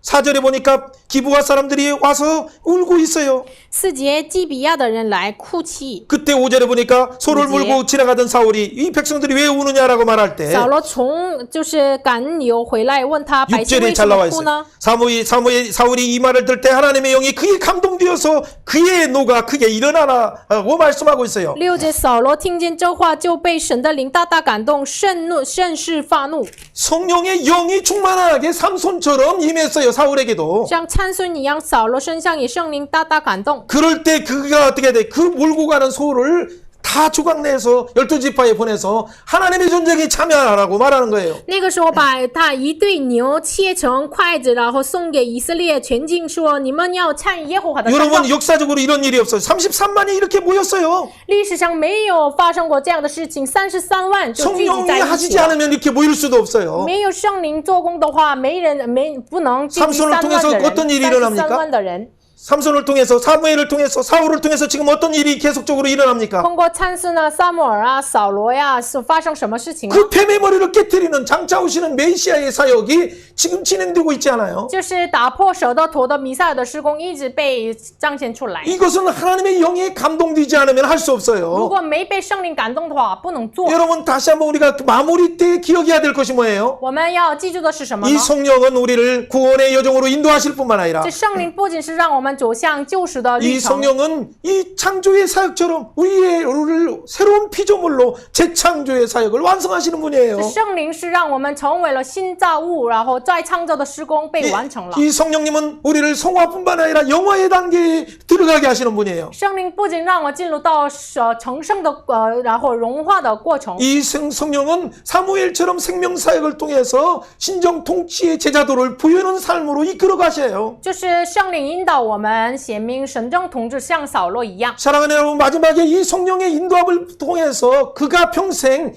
4절에 보니까 기부와 사람들이 와서 울고 있어요. 4节基比亚的人来哭泣。 그때 5절에 보니까 소를 그치. 물고 지나가던 사울이 이 백성들이 왜 우느냐라고 말할 때 扫罗从就是赶牛回来，问他百姓 6절에 为什 잘 么 나와 哭 있어요. 呢？ 사울이 이 말을 들 때 하나님의 영이 그에 감동되어서 그의 노가 크게 일어나라고 말씀하고 있어요. 6节扫罗听见这话，就被神的灵大大感动，甚是发怒， 성령의 영이 충만하게 삼손처럼 임했어요. 사울에게도. 像参孙一样，扫罗身上也圣灵大大感动。 그럴 때 그가 어떻게 돼? 그 몰고 가는 소를 다 조각내서 12지파에 보내서 하나님의 전쟁에 참여하라고 말하는 거예요. 那个时候，把他一对牛切成筷子，然后送给以色列全境，说：“你们要参与耶和华的战 여러분 争。 역사적으로 이런 일이 없어요. 33만이 이렇게 모였어요. 历史上没有发生过这样的事情，33万就聚集 성령이 在一起 하시지 了。 않으면 이렇게 모일 수도 없어요. 没有圣灵做工的话，不能聚集 삼손을 3万 통해서 的人， 어떤 일이 33 일어납니까? 万的人。 삼손을 통해서 사무엘을 통해서 사울을 통해서 지금 어떤 일이 계속적으로 일어납니까? 通过参孙呢、撒母耳啊、扫罗呀，是发生什么事情呢？ 그 뱀의 머리를 깨뜨리는 장차 오시는 메시아의 사역이 지금 진행되고 있지 않아요? 就是打破蛇的头的弥赛亚的施工一直被彰显出来。 이것은 하나님의 영에 감동되지 않으면 할 수 如 없어요. 果没被圣灵感动的话，不能做。 여러분 다시 한번 우리가 마무리 때 기억해야 될 것이 뭐예요? 我们要记住的是什么 이 呢？ 성령은 우리를 구원의 여정으로 인도하실 뿐만 아니라 这圣灵不仅是让我们走向救赎的 이 旅程， 성령은 이 창조의 사역처럼 우리를 새로운 피조물로 재창조의 사역을 완성하시는 분이에요. 这圣灵是让我们成为了新造物，然后再创造的施工被完成了。 이 성령님은 우리를 성화뿐만 아니라 영화의 단계에 들어가게 하시는 분이에요. 圣灵不仅让我进入到成圣的然后融化的过程， 이 성령은 사무엘처럼 생명 사역을 통해서 신정 통치의 제자도를 부여하는 삶으로 이끌어 가셔요. 就是圣灵引导我们显明神政统治，像扫罗一样。 사랑하는 여러분, 마지막에 이 성령의 인도함을 통해서 그가 평생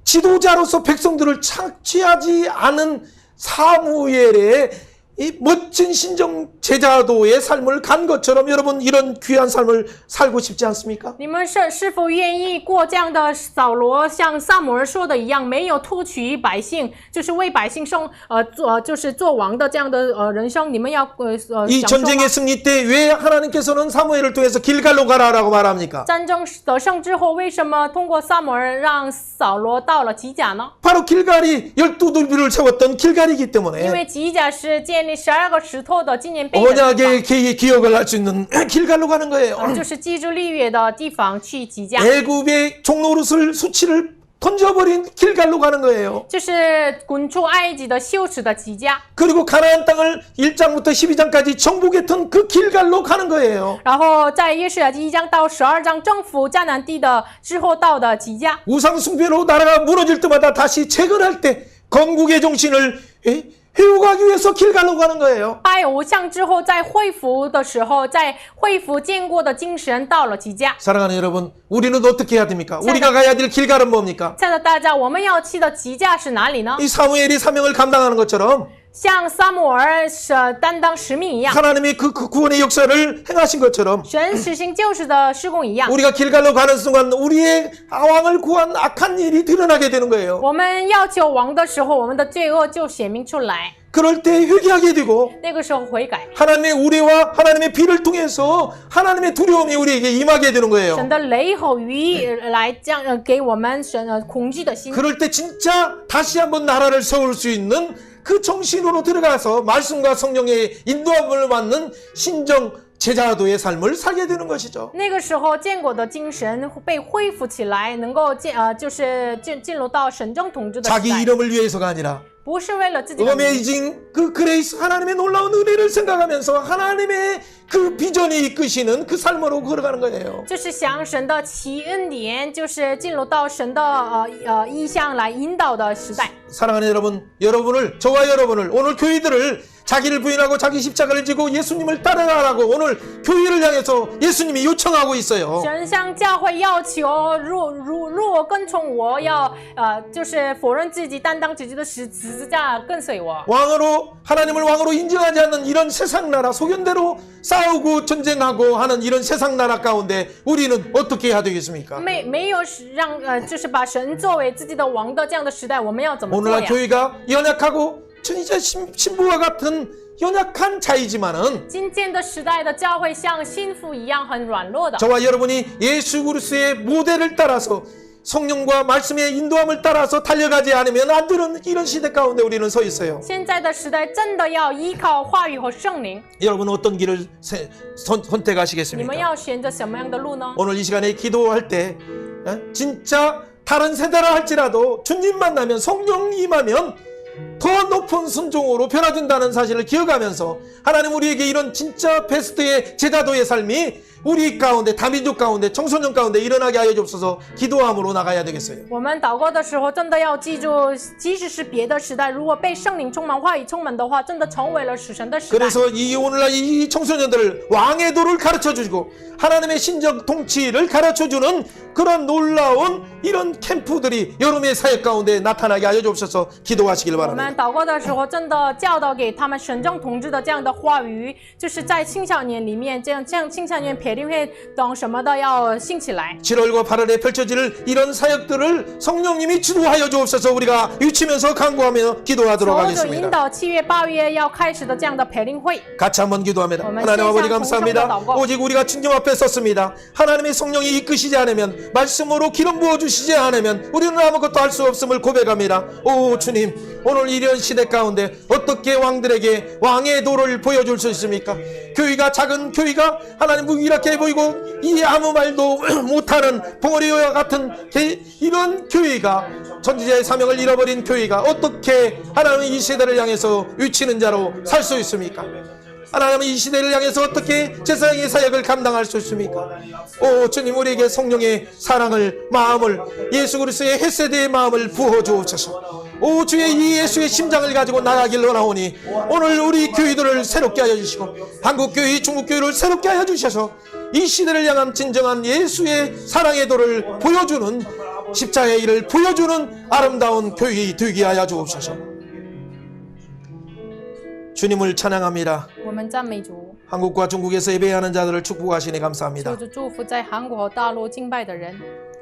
지도자로서 백성들을 착취하지 않은 사무엘의 이 멋진 신정 제자도의 삶을 간 것처럼 여러분 이런 귀한 삶을 살고 싶지 않습니까? 你们是否愿意过这样的扫罗像撒母耳说的一样，没有偷取百姓，就是为百姓就是做王的这样的人生？你们要이 享受 전쟁의 吗？ 승리 때 왜 하나님께서는 사무엘을 통해서 길갈로 가라라고 말합니까? 战争得胜之后，为什么通过撒母耳让扫罗到了吉甲呢？ 바로 길갈이 12돌비를 세웠던 길갈이기 因 때문에 为吉甲是建立12个石头的纪念碑的地 언약의 기억을 할 수 있는 길갈로 가는 거예요. 方，就是记住立约的地方去吉甲， 애굽의 종노릇을 수치를 던져버린 길갈로 가는 거예요. 就是滚出埃及的羞耻的吉甲。 그리고 가나안 땅을 1장부터 12장까지 정복했던 그 길갈로 가는 거예요. 然后在约书亚记1章到12章征服迦南地的之后到的吉甲， 우상 숭배로 나라가 무너질 때마다 다시 재건할 때 건국의 정신을 회복하기 위해서 길갈로 가는 거예요. 拜偶像之后，在恢复的时候，在恢复建国的精神到了吉甲。 사랑하는 여러분, 우리는 어떻게 해야 됩니까? 우리가 가야 될 길갈은 뭡니까? 亲爱的大家，我们要去的吉甲是哪里呢？ 이 사무엘이 사명을 감당하는 것처럼 像撒母耳担当使命一样， 하나님이 그 구원의 역사를 행하신 것처럼 神实行救世的施工一样。 우리가 길갈로 가는 순간 우리의 왕을 구한 악한 일이 드러나게 되는 거예요. 我们要求王的时候，我们的罪恶就显明出来。 그럴 때 회개하게 되고 那个时候悔改， 하나님의 우레와 하나님의 비를 통해서 하나님의 두려움이 우리에게 임하게 되는 거예요. 神的雷吼雨来给我们恐惧的心。 그럴 때 진짜 다시 한번 나라를 세울 수 있는 그 정신으로 들어가서 말씀과 성령의 인도함을 받는 신정 제자도의 삶을 살게 되는 것이죠. 那个时候，建国的精神被恢复起来，能够就是进入到神政统治的时 자기 代， 이름을 위해서가 아니라 不是为了自己的名， 어메이징 그 그레이스 하나님의 놀라운 은혜를 생각하면서 하나님의 그 비전이 이끄시는 그 삶으로 걸어가는 거예요. 就是想神的奇恩典，就是进入到神的意向来引导的时代。 사랑하는 여러분, 저와 여러분을 오늘 교회들을 자기를 부인하고 자기 십자가를 지고 예수님을 따라가라고 오늘 교회를 향해서 예수님이 요청하고 있어요. 神向教会要求，若跟从我，要就是否认自己，担当自己的十字架，跟随我。 하나님을 왕으로 인정하지 않는 이런 세상 나라, 소견대로 싸우고 전쟁하고 하는 이런 세상 나라 가운데 우리는 어떻게 해야 되겠습니까? 没有就是把神作为自己的王的这样的时代，我们要怎么做 오늘날 呀？ 교회가 연약하고 진짜 신부와 같은 연약한 자이지만은 今天的时代的教会像心腹一样很软弱的。 저와 여러분이 예수 그리스도의 모델을 따라서 성령과 말씀의 인도함을 따라서 달려가지 않으면 안 되는 이런 시대 가운데 우리는 서 있어요. 现在的时代真的要依靠话语和圣灵。 여러분 어떤 길을 你们 선택하시겠습니까? 要选择什么样的路呢？ 오늘 이 시간에 기도할 때 진짜 다른 세대라 할지라도 주님 만나면 성령 임하면 더 높은 순종으로 변화된다는 사실을 기억하면서 하나님 우리에게 이런 진짜 베스트의 제자도의 삶이 우리 가운데 다민족 가운데 청소년 가운데 일어나게 하여 주옵소서. 기도함으로 나가야 되겠어요. 我们祷告的时候，真的要记住，即使是别的时代，如果被圣灵充满、话语充满的话，真的成为了使神的时代。 그래서 이 오늘날 이 청소년들을 왕의 도를 가르쳐 주고 하나님의 신적 통치를 가르쳐 주는 그런 놀라운 이런 캠프들이 여러분의 사역 가운데 나타나게 하여 주옵소서. 기도하시길 我 바랍니다. 们祷告的时候，真的教导给他们神政统治的这样的话语，就是在青少年里面，这样青少年培灵会等什么的要兴起来。 7월과 8월에 펼쳐질 이런 사역들을 성령님이 주도하여 주옵소서. 우리가 유치면서 간구하며 기도하도록 求主引 하겠습니다. 导7月、8月要开始的这样的培灵会。 같이 한번 기도합니다. 어머, 하나님 아버지 세상 감사합니다. 동성도 나오고. 오직 우리가 주님 앞에 섰습니다. 하나님의 성령이 이끄시지 않으면 말씀으로 기름 부어주시지 않으면 우리는 아무것도 할 수 없음을 고백합니다. 오 주님, 오늘 이런 시대 가운데 어떻게 왕들에게 왕의 도를 보여줄 수 있습니까? 교회가 작은 교회가 하나님 무기력해 보이고 이 아무 말도 못하는 벙어리와 같은 이런 교회가 전지자의 사명을 잃어버린 교회가 어떻게 하나님의 이 시대를 향해서 위치는 자로 살 수 있습니까? 하나님은 이 시대를 향해서 어떻게 제사장의 사역을 감당할 수 있습니까? 오 주님, 우리에게 성령의 사랑을, 마음을, 예수 그리스도의 헷세대의 마음을 부어주옵소서. 오 주의 이 예수의 심장을 가지고 나가길 원하오니 오늘 우리 교회들을 새롭게 하여 주시고 한국교회, 중국교회를 새롭게 하여 주셔서 이 시대를 향한 진정한 예수의 사랑의 도를 보여주는, 십자가의 일을 보여주는 아름다운 교회 되게 하여 주옵소서. 주님을 찬양합니다. 我们赞美主， 한국과 중국에서 예배하는 자들을 축복하시니 求 감사합니다. 主祝福在韩国和大陆敬拜的人。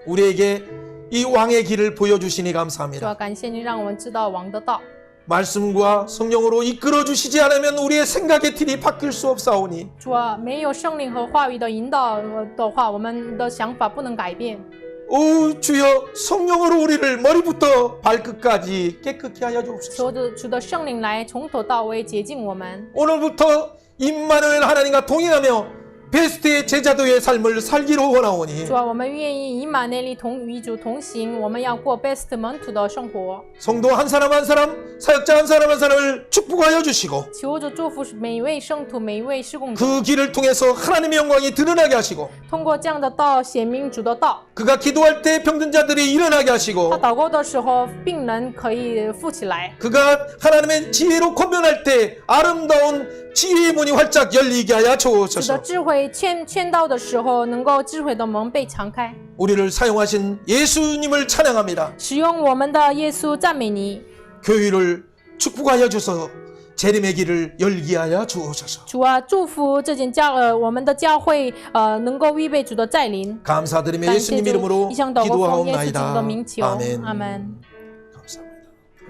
우리에게 이 왕의 길을 보여주시니 主要 감사합니다. 感谢你，让我们知道王的道。 말씀과 성령으로 이끌어 주시지 않으면 우리의 생각의 틀이 바뀔 수 없사오니 主啊，没有圣灵和话语的引导的话，我们的想法不能改变。 오 주여, 성령으로 우리를 머리부터 발끝까지 깨끗게 하여 주옵소서. 求主的圣灵来从头到尾洁净我们。 오늘부터 임마누엘 하나님과 동행하며 베스트의 제자도의 삶을 살기로 원하오니 主啊，我们愿意以马内利与主同行，我们要过 best 门徒的生活。 성도 한 사람 한 사람, 사역자 한 사람 한 사람을 축복하여 주시고 求主祝福每一位圣徒，每一位施工者， 그 길을 통해서 하나님의 영광이 드러나게 하시고 通过这样的道显明主的道。 그가 기도할 때 병든 자들이 일어나게 他 하시고 祷告的时候，病人可以富起来。 그가 하나님의 지혜로 권면할 때 아름다운 지혜의 문이 활짝 열리게 하여 主的 주옵소서. 智慧劝道的时候，能够智慧的门被敞开。 우리를 사용하신 예수님을 찬양합니다. 使用我们的耶稣赞美你， 교회를 축복하여 주소서. 재림의 길을 열게 하여 주옵소서. 主啊，祝福这间我们的教会能够预备主的再临。 감사드리며 感谢 예수님 主， 이름으로 一向祷告奉耶稣基督 기도하옵나이다. 的名求， 아멘. 阿门。